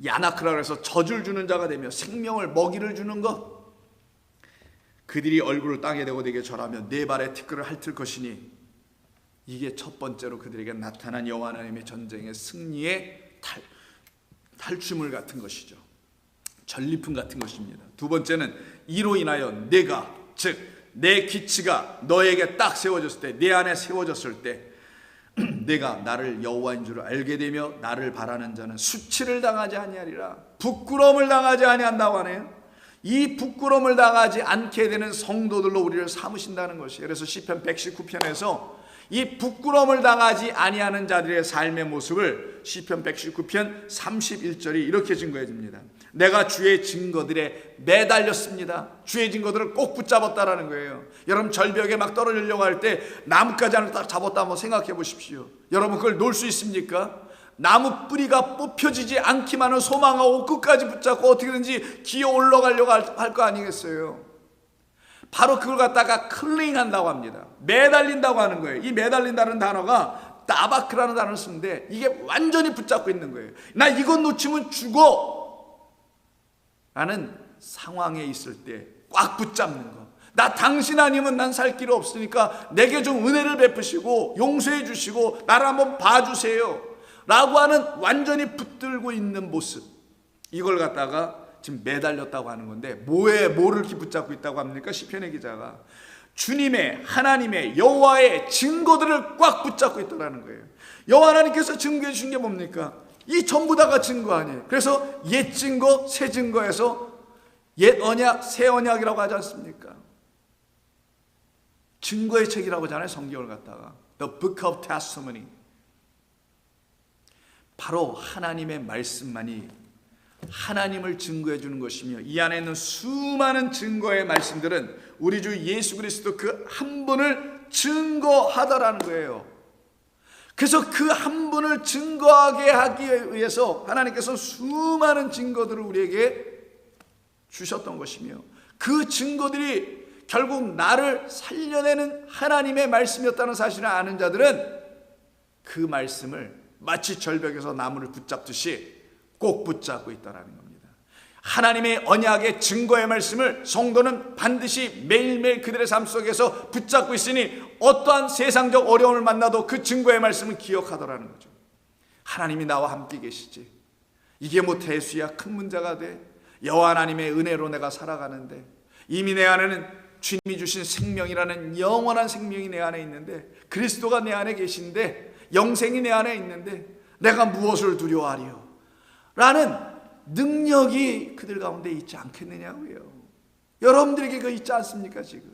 야나크라 해서 젖을 주는 자가 되며 생명을, 먹이를 주는 것. 그들이 얼굴을 땅에 대고 내게 절하며 내 발에 티끌을 핥을 것이니, 이게 첫 번째로 그들에게 나타난 여호와 하나님의 전쟁의 승리의 탈춤을 같은 것이죠. 전리품 같은 것입니다. 두 번째는 이로 인하여 내가, 즉 내 기치가 너에게 딱 세워졌을 때, 내 안에 세워졌을 때 내가 나를 여호와인 줄 알게 되며 나를 바라는 자는 수치를 당하지 아니하리라. 부끄러움을 당하지 아니한다고 하네요. 이 부끄러움을 당하지 않게 되는 성도들로 우리를 삼으신다는 것이에요. 그래서 시편 119편에서 이 부끄러움을 당하지 아니하는 자들의 삶의 모습을 시편 119편 31절이 이렇게 증거해 줍니다. 내가 주의 증거들에 매달렸습니다. 주의 증거들을 꼭 붙잡았다라는 거예요. 여러분 절벽에 막 떨어지려고 할 때 나뭇가지 하나 딱 잡았다 한번 생각해 보십시오. 여러분 그걸 놓을 수 있습니까? 나무 뿌리가 뽑혀지지 않기만을 소망하고 끝까지 붙잡고 어떻게든지 기어 올라가려고 할 거 아니겠어요? 바로 그걸 갖다가 클링한다고 합니다. 매달린다고 하는 거예요. 이 매달린다는 단어가 따바크라는 단어를 쓰는데 이게 완전히 붙잡고 있는 거예요. 나 이것 놓치면 죽어 라는 상황에 있을 때 꽉 붙잡는 거. 나 당신 아니면 난 살 길 없으니까 내게 좀 은혜를 베푸시고 용서해 주시고 나를 한번 봐주세요 라고 하는 완전히 붙들고 있는 모습, 이걸 갖다가 지금 매달렸다고 하는 건데, 뭐를 이렇게 붙잡고 있다고 합니까? 시편의 기자가 주님의, 하나님의, 여호와의 증거들을 꽉 붙잡고 있다는 거예요. 여호와 하나님께서 증거해 주신 게 뭡니까? 이 전부 다가 증거 아니에요. 그래서 옛 증거, 새 증거에서 옛 언약, 새 언약이라고 하지 않습니까? 증거의 책이라고 하잖아요, 성경을 갖다가. The Book of Testimony. 바로 하나님의 말씀만이 하나님을 증거해 주는 것이며, 이 안에 있는 수많은 증거의 말씀들은 우리 주 예수 그리스도 그 한 분을 증거하더라는 거예요. 그래서 그 한 분을 증거하게 하기 위해서 하나님께서 수많은 증거들을 우리에게 주셨던 것이며, 그 증거들이 결국 나를 살려내는 하나님의 말씀이었다는 사실을 아는 자들은 그 말씀을 마치 절벽에서 나무를 붙잡듯이 꼭 붙잡고 있다는 겁니다. 하나님의 언약의 증거의 말씀을 성도는 반드시 매일매일 그들의 삶 속에서 붙잡고 있으니 어떠한 세상적 어려움을 만나도 그 증거의 말씀을 기억하더라는 거죠. 하나님이 나와 함께 계시지, 이게 뭐 대수야 큰 문제가 돼, 여호와 하나님의 은혜로 내가 살아가는데 이미 내 안에는 주님이 주신 생명이라는 영원한 생명이 내 안에 있는데, 그리스도가 내 안에 계신데, 영생이 내 안에 있는데 내가 무엇을 두려워하리요? 라는 능력이 그들 가운데 있지 않겠느냐고요. 여러분들에게 그 있지 않습니까? 지금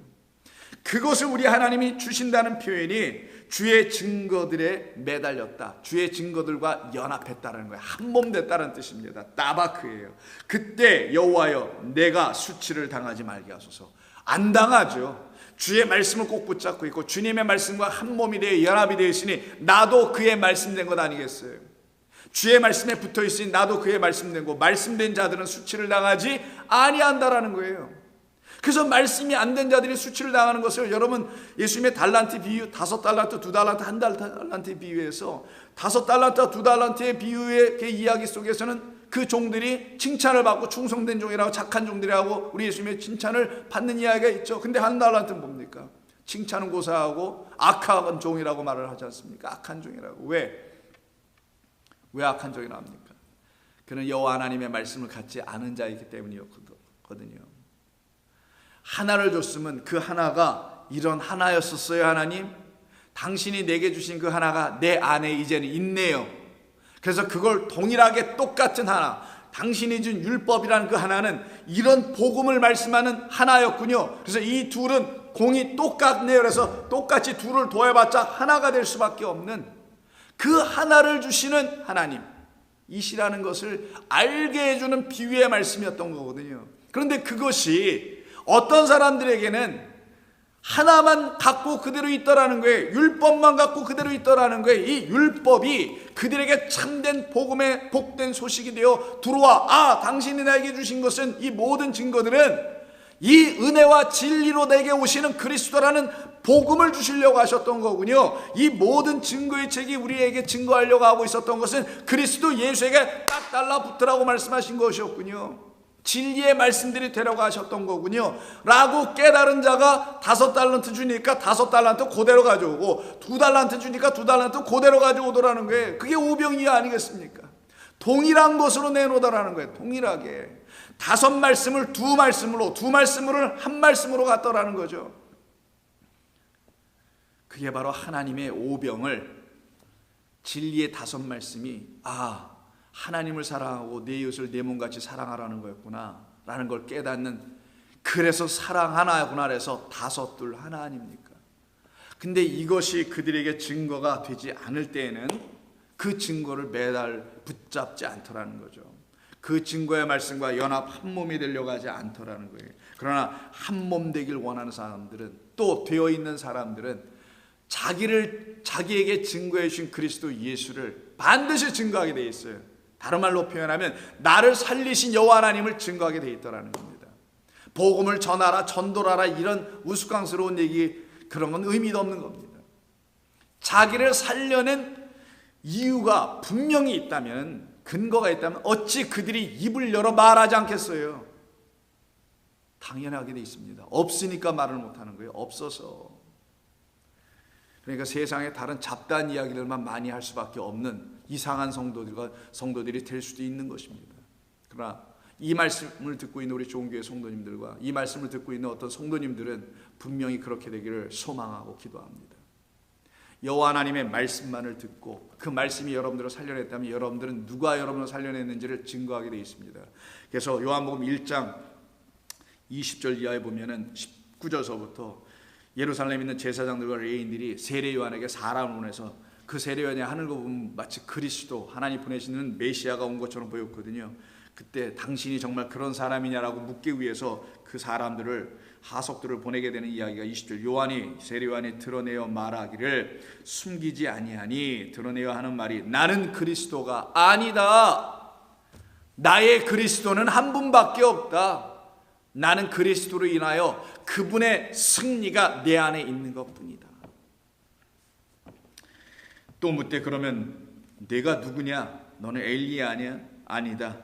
그것을 우리 하나님이 주신다는 표현이 주의 증거들에 매달렸다, 주의 증거들과 연합했다는 거예요. 한몸 됐다는 뜻입니다. 따바크예요. 그때 여호와여, 내가 수치를 당하지 말게 하소서. 안 당하죠. 주의 말씀을 꼭 붙잡고 있고 주님의 말씀과 한몸이 되어 연합이 되어 있으니 나도 그의 말씀된 것 아니겠어요? 주의 말씀에 붙어 있으니 나도 그의 말씀된 것, 말씀된 자들은 수치를 당하지 아니한다라는 거예요. 그래서 말씀이 안 된 자들이 수치를 당하는 것을 여러분 예수님의 달란트 비유, 5달란트, 2달란트, 1달란트 비유에서 5달란트, 2달란트의 비유의 그 이야기 속에서는 그 종들이 칭찬을 받고 충성된 종이라고, 착한 종들이라고 우리 예수님의 칭찬을 받는 이야기가 있죠. 근데 1달란트는 뭡니까? 칭찬은 고사하고 악한 종이라고 말을 하지 않습니까? 악한 종이라고. 왜 악한 종이라고 합니까? 그는 여호와 하나님의 말씀을 갖지 않은 자이기 때문이었거든요. 하나를 줬으면 그 하나가 이런 하나였었어요. 하나님, 당신이 내게 주신 그 하나가 내 안에 이제는 있네요. 그래서 그걸 동일하게 똑같은 하나, 당신이 준 율법이라는 그 하나는 이런 복음을 말씀하는 하나였군요. 그래서 이 둘은 공이 똑같네요. 그래서 똑같이 둘을 더해봤자 하나가 될 수밖에 없는 그 하나를 주시는 하나님 이시라는 것을 알게 해주는 비유의 말씀이었던 거거든요. 그런데 그것이 어떤 사람들에게는 하나만 갖고 그대로 있더라는 거예요. 율법만 갖고 그대로 있더라는 거예요. 이 율법이 그들에게 참된 복음의 복된 소식이 되어 들어와, 당신이 나에게 주신 것은, 이 모든 증거들은 이 은혜와 진리로 내게 오시는 그리스도라는 복음을 주시려고 하셨던 거군요. 이 모든 증거의 책이 우리에게 증거하려고 하고 있었던 것은 그리스도 예수에게 딱 달라붙으라고 말씀하신 것이었군요. 진리의 말씀들이 되려고 하셨던 거군요 라고 깨달은 자가 5달란트 주니까 5달란트 그대로 가져오고, 2달란트 주니까 2달란트 그대로 가져오더라는 거예요. 그게 오병이어 아니겠습니까? 동일한 것으로 내놓으라는 거예요. 동일하게 5말씀을 2말씀으로, 2말씀을 1말씀으로 갖더라는 거죠. 그게 바로 하나님의 오병을, 진리의 5말씀이 하나님을 사랑하고 내 이웃을 내 몸같이 사랑하라는 거였구나 라는 걸 깨닫는, 그래서 사랑 하나구나 해서 5, 2 하나 아닙니까? 근데 이것이 그들에게 증거가 되지 않을 때에는 그 증거를 매달 붙잡지 않더라는 거죠. 그 증거의 말씀과 연합 한 몸이 되려고 하지 않더라는 거예요. 그러나 한 몸 되길 원하는 사람들은, 또 되어 있는 사람들은 자기에게 증거해 주신 그리스도 예수를 반드시 증거하게 되어 있어요. 다른 말로 표현하면 나를 살리신 여호와 하나님을 증거하게 되어 있더라는 겁니다. 복음을 전하라, 전도하라, 이런 우스꽝스러운 얘기, 그런 건 의미도 없는 겁니다. 자기를 살려낸 이유가 분명히 있다면, 근거가 있다면 어찌 그들이 입을 열어 말하지 않겠어요? 당연하게 되어 있습니다. 없으니까 말을 못하는 거예요. 없어서. 그러니까 세상에 다른 잡다한 이야기들만 많이 할 수밖에 없는 이상한 성도들이 될 수도 있는 것입니다. 그러나 이 말씀을 듣고 있는 우리 좋은교회 성도님들과 이 말씀을 듣고 있는 어떤 성도님들은 분명히 그렇게 되기를 소망하고 기도합니다. 여호와 하나님의 말씀만을 듣고 그 말씀이 여러분들을 살려냈다면 여러분들은 누가 여러분을 살려냈는지를 증거하게 되어 있습니다. 그래서 요한복음 1장 20절 이하에 보면은 19절서부터 예루살렘에 있는 제사장들과 레위인들이 세례 요한에게 사람을 보내서, 그 세례 요한이 하는 거 보면 마치 그리스도, 하나님 보내시는 메시아가 온 것처럼 보였거든요. 그때 당신이 정말 그런 사람이냐라고 묻기 위해서 그 사람들을, 하석들을 보내게 되는 이야기가 20절, 세례 요한이 드러내어 말하기를 숨기지 아니하니, 드러내어 하는 말이 나는 그리스도가 아니다. 나의 그리스도는 한 분밖에 없다. 나는 그리스도로 인하여 그분의 승리가 내 안에 있는 것뿐이다. 또 묻되 그러면 내가 누구냐? 너는 엘리야 아니야? 아니다.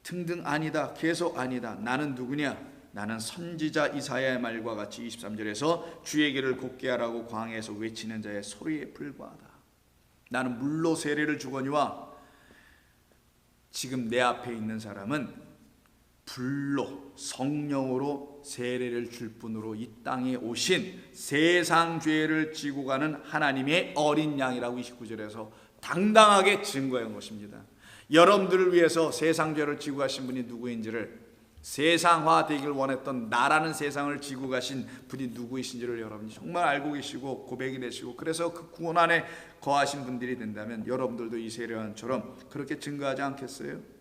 등등 아니다. 계속 아니다. 나는 누구냐? 나는 선지자 이사야의 말과 같이 23절에서 주의 길을 곧게 하라고 광야에서 외치는 자의 소리에 불과하다. 나는 물로 세례를 주거니와 지금 내 앞에 있는 사람은 불로 성령으로 세례를 줄 뿐으로 이 땅에 오신 세상 죄를 지고 가는 하나님의 어린 양이라고 29절에서 당당하게 증거한 것입니다. 여러분들을 위해서 세상 죄를 지고 가신 분이 누구인지를, 세상화되길 원했던 나라는 세상을 지고 가신 분이 누구이신지를 여러분이 정말 알고 계시고 고백이 되시고, 그래서 그 구원 안에 거하신 분들이 된다면 여러분들도 이 세례요한처럼 그렇게 증거하지 않겠어요?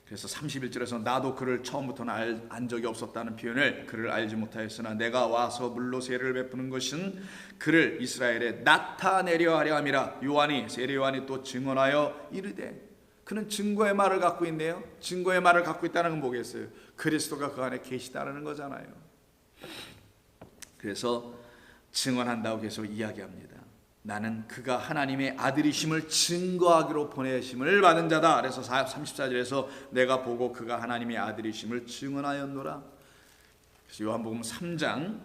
그래서 31절에서 나도 그를 처음부터는 안 적이 없었다는 표현을, 그를 알지 못하였으나 내가 와서 물로 세례를 베푸는 것은 그를 이스라엘에 나타내려 하려 함이라. 요한이, 세례 요한이 또 증언하여 이르되, 그는 증거의 말을 갖고 있네요. 증거의 말을 갖고 있다는 건 뭐겠어요? 그리스도가 그 안에 계시다는 거잖아요. 그래서 증언한다고 계속 이야기합니다. 나는 그가 하나님의 아들이심을 증거하기로 보내심을 받은 자다. 그래서 34절에서 내가 보고 그가 하나님의 아들이심을 증언하였노라. 그래서 요한복음 3장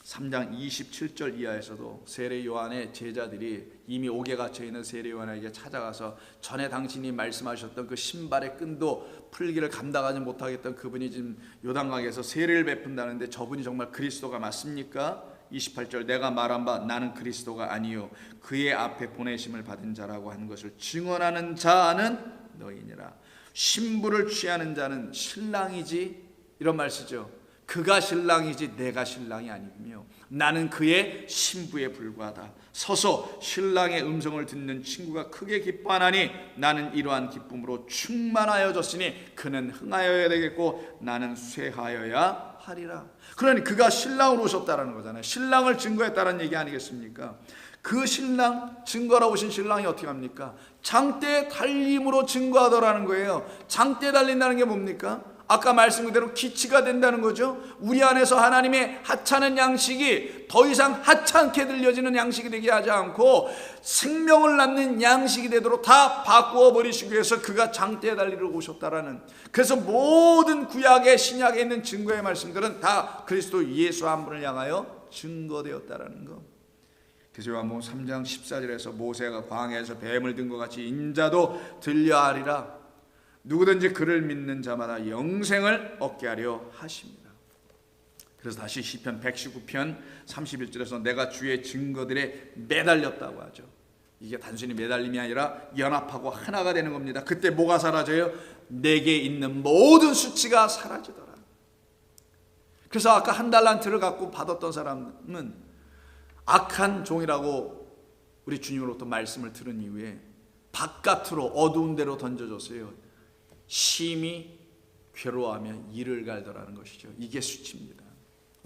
27절 이하에서도 세례 요한의 제자들이 이미 옥에 갇혀 있는 세례 요한에게 찾아가서 전에 당신이 말씀하셨던 그 신발의 끈도 풀기를 감당하지 못하겠던 그분이 지금 요단강에서 세례를 베푼다는데 저분이 정말 그리스도가 맞습니까? 28절 내가 말한 바 나는 그리스도가 아니요 그의 앞에 보내심을 받은 자라고 한 것을 증언하는 자는 너희니라. 신부를 취하는 자는 신랑이지, 이런 말 쓰죠. 그가 신랑이지 내가 신랑이 아니며 나는 그의 신부에 불과하다. 서서 신랑의 음성을 듣는 친구가 크게 기뻐하나니 나는 이러한 기쁨으로 충만하여졌으니 그는 흥하여야 되겠고 나는 쇠하여야 하리라. 그러니 그가 신랑으로 오셨다는 거잖아요. 신랑을 증거했다는 얘기 아니겠습니까? 그 신랑, 증거하러 오신 신랑이 어떻게 합니까? 장대에 달림으로 증거하더라는 거예요. 장대에 달린다는 게 뭡니까? 아까 말씀 그대로 기치가 된다는 거죠. 우리 안에서 하나님의 하찮은 양식이 더 이상 하찮게 들려지는 양식이 되게 하지 않고 생명을 낳는 양식이 되도록 다 바꾸어 버리시기 위해서 그가 장대에 달리러 오셨다라는, 그래서 모든 구약의 신약에 있는 증거의 말씀들은 다 그리스도 예수 한 분을 향하여 증거되었다라는 거. 그래서 요한복음 3장 14절에서 모세가 광야에서 뱀을 든 것 같이 인자도 들려하리라. 누구든지 그를 믿는 자마다 영생을 얻게 하려 하십니다. 그래서 다시 시편 119편 31절에서 내가 주의 증거들에 매달렸다고 하죠. 이게 단순히 매달림이 아니라 연합하고 하나가 되는 겁니다. 그때 뭐가 사라져요? 내게 있는 모든 수치가 사라지더라. 그래서 아까 한 달란트를 갖고 받았던 사람은 악한 종이라고 우리 주님으로부터 말씀을 들은 이후에 바깥으로 어두운 데로 던져졌어요. 심히 괴로워하며 이를 갈더라는 것이죠. 이게 수치입니다.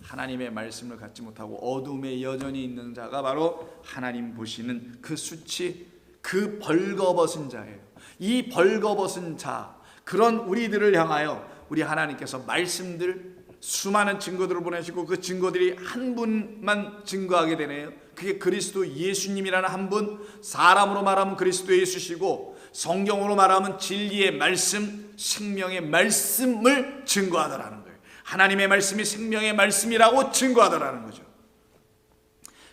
하나님의 말씀을 갖지 못하고 어둠에 여전히 있는 자가 바로 하나님 보시는 그 수치, 그 벌거벗은 자예요. 이 벌거벗은 자, 그런 우리들을 향하여 우리 하나님께서 말씀들, 수많은 증거들을 보내시고 그 증거들이 한 분만 증거하게 되네요. 그게 그리스도 예수님이라는 한 분, 사람으로 말하면 그리스도 예수시고 성경으로 말하면 진리의 말씀, 생명의 말씀을 증거하더라는 거예요. 하나님의 말씀이 생명의 말씀이라고 증거하더라는 거죠.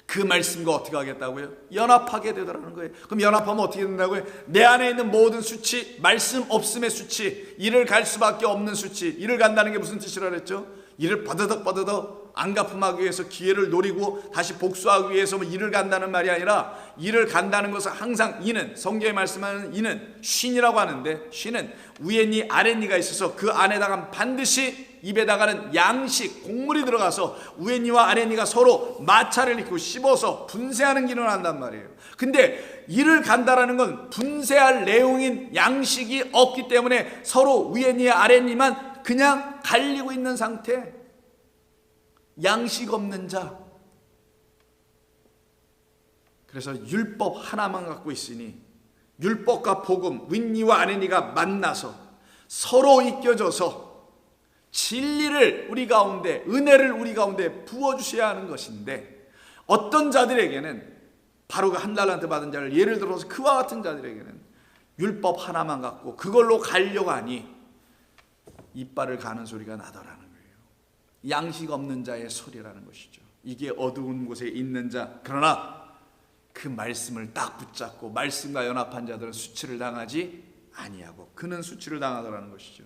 그 말씀과 어떻게 하겠다고요? 연합하게 되더라는 거예요. 그럼 연합하면 어떻게 된다고요? 내 안에 있는 모든 수치, 말씀 없음의 수치, 이를 갈 수밖에 없는 수치, 이를 간다는 게 무슨 뜻이라 그랬죠? 이를 버드덕 안 갚음하기 위해서 기회를 노리고 다시 복수하기 위해서 이를 간다는 말이 아니라, 이를 간다는 것은 항상 이는, 성경에 말씀하는 이는 쉰이라고 하는데, 쉰은 위에니 아랫니가 있어서 그 안에다가 반드시 입에다가는 양식, 곡물이 들어가서 위에니와 아랫니가 서로 마찰을 일으키고 씹어서 분쇄하는 기능을 한단 말이에요. 근데 이를 간다라는 건 분쇄할 내용인 양식이 없기 때문에 서로 위에니와 아랫니만 그냥 갈리고 있는 상태, 양식 없는 자. 그래서 율법 하나만 갖고 있으니 율법과 복음, 윗니와 아랫니가 만나서 서로 이껴져서 진리를 우리 가운데, 은혜를 우리 가운데 부어주셔야 하는 것인데, 어떤 자들에게는 바로 그 한 달란트 받은 자를 예를 들어서 그와 같은 자들에게는 율법 하나만 갖고 그걸로 가려고 하니 이빨을 가는 소리가 나더라는 거예요. 양식 없는 자의 소리라는 것이죠. 이게 어두운 곳에 있는 자. 그러나 그 말씀을 딱 붙잡고 말씀과 연합한 자들은 수치를 당하지 아니하고 그는 수치를 당하더라는 것이죠.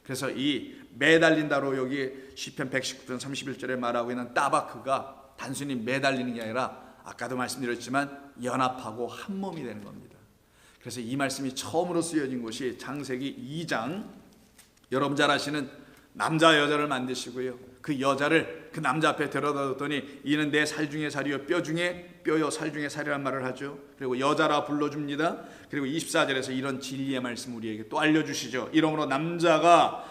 그래서 이 매달린다로 여기 시편 119편 31절에 말하고 있는 따바크가 단순히 매달리는 게 아니라 아까도 말씀드렸지만 연합하고 한 몸이 되는 겁니다. 그래서 이 말씀이 처음으로 쓰여진 곳이 창세기 2장, 여러분 잘 아시는 남자 여자를 만드시고요, 그 여자를 그 남자 앞에 데려다 뒀더니 이는 내 살 중에 살이요 뼈 중에 뼈요 살 중에 살이란 말을 하죠. 그리고 여자라 불러줍니다. 그리고 24절에서 이런 진리의 말씀 우리에게 또 알려주시죠. 이러므로 남자가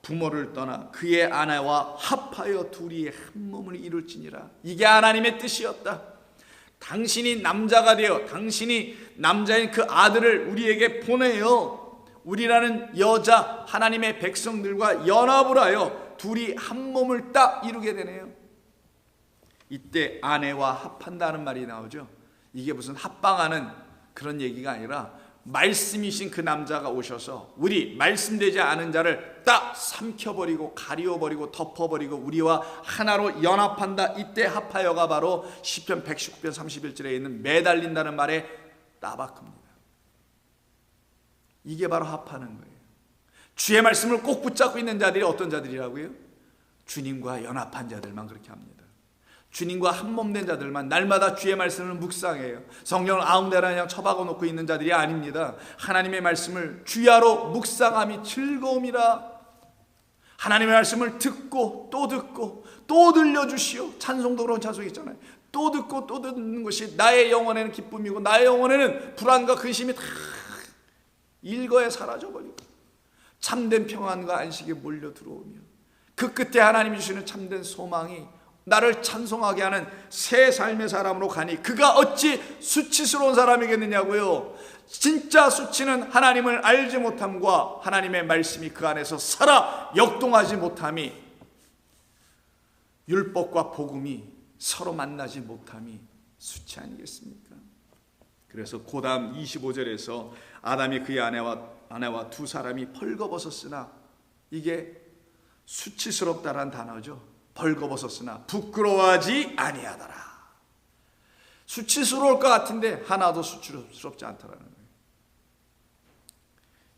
부모를 떠나 그의 아내와 합하여 둘이 한 몸을 이룰지니라. 이게 하나님의 뜻이었다. 당신이 남자가 되어 당신이 남자인 그 아들을 우리에게 보내요. 우리라는 여자 하나님의 백성들과 연합을 하여 둘이 한 몸을 딱 이루게 되네요. 이때 아내와 합한다는 말이 나오죠. 이게 무슨 합방하는 그런 얘기가 아니라 말씀이신 그 남자가 오셔서 우리 말씀되지 않은 자를 딱 삼켜버리고 가리워버리고 덮어버리고 우리와 하나로 연합한다. 이때 합하여가 바로 시편 119편 31절에 있는 매달린다는 말의 따바크입니다. 이게 바로 합하는 거예요. 주의 말씀을 꼭 붙잡고 있는 자들이 어떤 자들이라고요? 주님과 연합한 자들만 그렇게 합니다. 주님과 한몸된 자들만 날마다 주의 말씀을 묵상해요. 성경을 아웅대나 그냥 처박아 놓고 있는 자들이 아닙니다. 하나님의 말씀을 주야로 묵상함이 즐거움이라. 하나님의 말씀을 듣고 또 들려주시오. 찬송도 그런 찬송이 있잖아요. 또 듣고 또 듣는 것이 나의 영혼에는 기쁨이고 나의 영혼에는 불안과 근심이 다 일거에 사라져버리고 참된 평안과 안식이 몰려 들어오며 그 끝에 하나님이 주시는 참된 소망이 나를 찬송하게 하는 새 삶의 사람으로 가니 그가 어찌 수치스러운 사람이겠느냐고요. 진짜 수치는 하나님을 알지 못함과 하나님의 말씀이 그 안에서 살아 역동하지 못함이, 율법과 복음이 서로 만나지 못함이 수치 아니겠습니까? 그래서 그 다음 25절에서 아담이 그의 아내와 두 사람이 벌거벗었으나, 이게 수치스럽다란 단어죠. 벌거벗었으나 부끄러워하지 아니하더라. 수치스러울 것 같은데 하나도 수치스럽지 않더라는 거예요.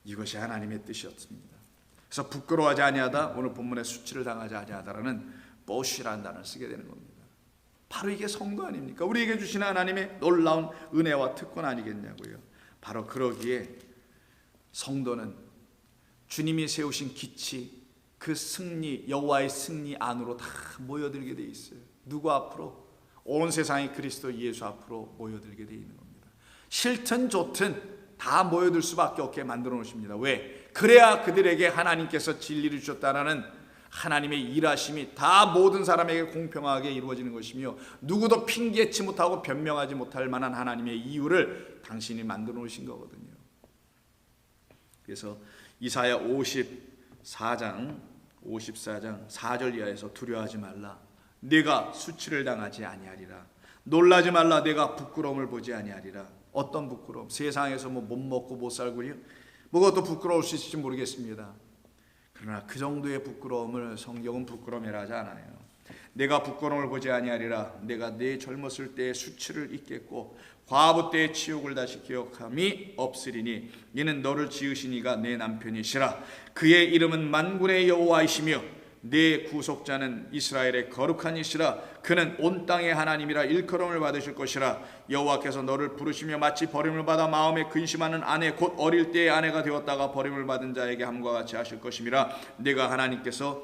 이것이 하나님의 뜻이었습니다. 그래서 부끄러워하지 아니하다, 오늘 본문에 수치를 당하지 아니하다라는 보시라는 단어를 쓰게 되는 겁니다. 바로 이게 성도 아닙니까? 우리에게 주시는 하나님의 놀라운 은혜와 특권 아니겠냐고요. 바로 그러기에 성도는 주님이 세우신 기치, 그 승리, 여호와의 승리 안으로 다 모여들게 돼 있어요. 누구 앞으로? 온 세상이 그리스도 예수 앞으로 모여들게 돼 있는 겁니다. 싫든 좋든 다 모여들 수밖에 없게 만들어 놓으십니다. 왜? 그래야 그들에게 하나님께서 진리를 주셨다라는 하나님의 일하심이 다 모든 사람에게 공평하게 이루어지는 것이며, 누구도 핑계치 못하고 변명하지 못할 만한 하나님의 이유를 당신이 만들어 놓으신 거거든요. 그래서 이사야 54장 4절 이하에서 두려워하지 말라. 내가 수치를 당하지 아니하리라. 놀라지 말라. 내가 부끄러움을 보지 아니하리라. 어떤 부끄러움? 세상에서 못 먹고 못 살고요. 뭐가 또 부끄러울 수 있을지 모르겠습니다. 그러나 그 정도의 부끄러움을 성경은 부끄러움이라 하지 않아요. 내가 부끄러움을 보지 아니하리라. 내가 내 젊었을 때의 수치를 잊겠고 과부 때의 치욕을 다시 기억함이 없으리니 이는 너를 지으신 이가 내 남편이시라. 그의 이름은 만군의 여호와이시며 내 구속자는 이스라엘의 거룩한 이시라. 그는 온 땅의 하나님이라 일컬음을 받으실 것이라. 여호와께서 너를 부르시며 마치 버림을 받아 마음에 근심하는 아내 곧 어릴 때의 아내가 되었다가 버림을 받은 자에게 함과 같이 하실 것임이라. 내 하나님께서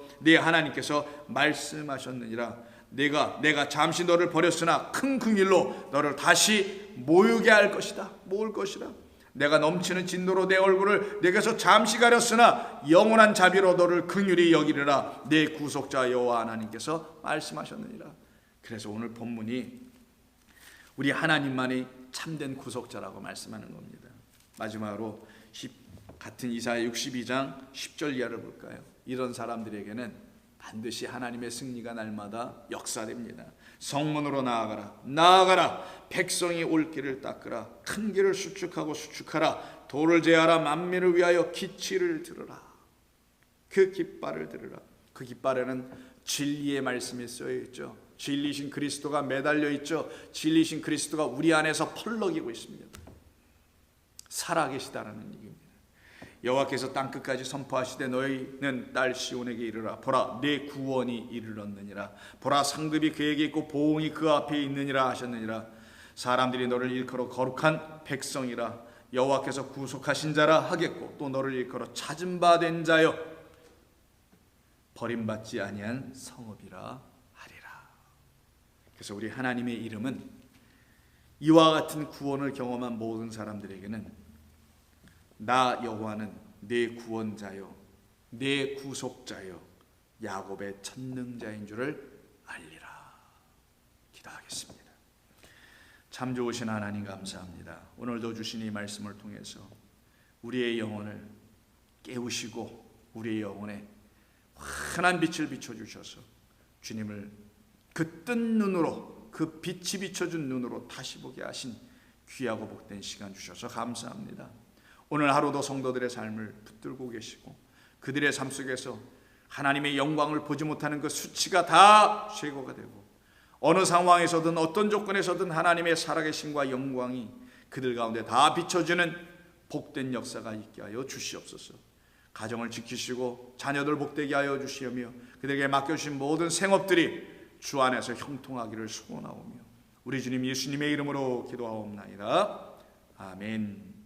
말씀하셨느니라. 내가 잠시 너를 버렸으나 큰 긍휼로 너를 다시 모으게 할 것이다. 모을 것이라. 내가 넘치는 진노로 내 얼굴을 내게서 잠시 가렸으나 영원한 자비로 너를 긍휼히 여기리라. 내 구속자 여호와 하나님께서 말씀하셨느니라. 그래서 오늘 본문이 우리 하나님만이 참된 구속자라고 말씀하는 겁니다. 마지막으로 같은 이사야 62장 10절 이하를 볼까요? 이런 사람들에게는 반드시 하나님의 승리가 날마다 역사됩니다. 성문으로 나아가라. 백성이 올 길을 닦으라. 큰 길을 수축하라. 돌을 제하라. 만민을 위하여 기치를 들으라. 그 깃발을 들으라. 그 깃발에는 진리의 말씀이 쓰여 있죠. 진리신 그리스도가 매달려 있죠. 진리신 그리스도가 우리 안에서 펄럭이고 있습니다. 살아계시다라는 얘기입니다. 여호와께서 땅 끝까지 선포하시되 너희는 딸 시온에게 이르라. 보라 내 구원이 이르렀느니라. 보라 상급이 그에게 있고 보응이 그 앞에 있느니라 하셨느니라. 사람들이 너를 일컬어 거룩한 백성이라 여호와께서 구속하신 자라 하겠고 또 너를 일컬어 찾은 바 된 자여 버림받지 아니한 성읍이라 하리라. 그래서 우리 하나님의 이름은 이와 같은 구원을 경험한 모든 사람들에게는 나 여호와는 내 구원자요 내 구속자요 야곱의 전능자인 줄을 알리라. 기도하겠습니다. 참 좋으신 하나님 감사합니다. 오늘도 주신 이 말씀을 통해서 우리의 영혼을 깨우시고 우리의 영혼에 환한 빛을 비춰주셔서 주님을 그 뜬 눈으로 그 빛이 비춰준 눈으로 다시 보게 하신 귀하고 복된 시간 주셔서 감사합니다. 오늘 하루도 성도들의 삶을 붙들고 계시고 그들의 삶 속에서 하나님의 영광을 보지 못하는 그 수치가 다 제거가 되고 어느 상황에서든 어떤 조건에서든 하나님의 살아계심과 영광이 그들 가운데 다 비춰지는 복된 역사가 있게 하여 주시옵소서. 가정을 지키시고 자녀들 복되게 하여 주시며 그들에게 맡겨주신 모든 생업들이 주 안에서 형통하기를 소원하오며 우리 주님 예수님의 이름으로 기도하옵나이다. 아멘.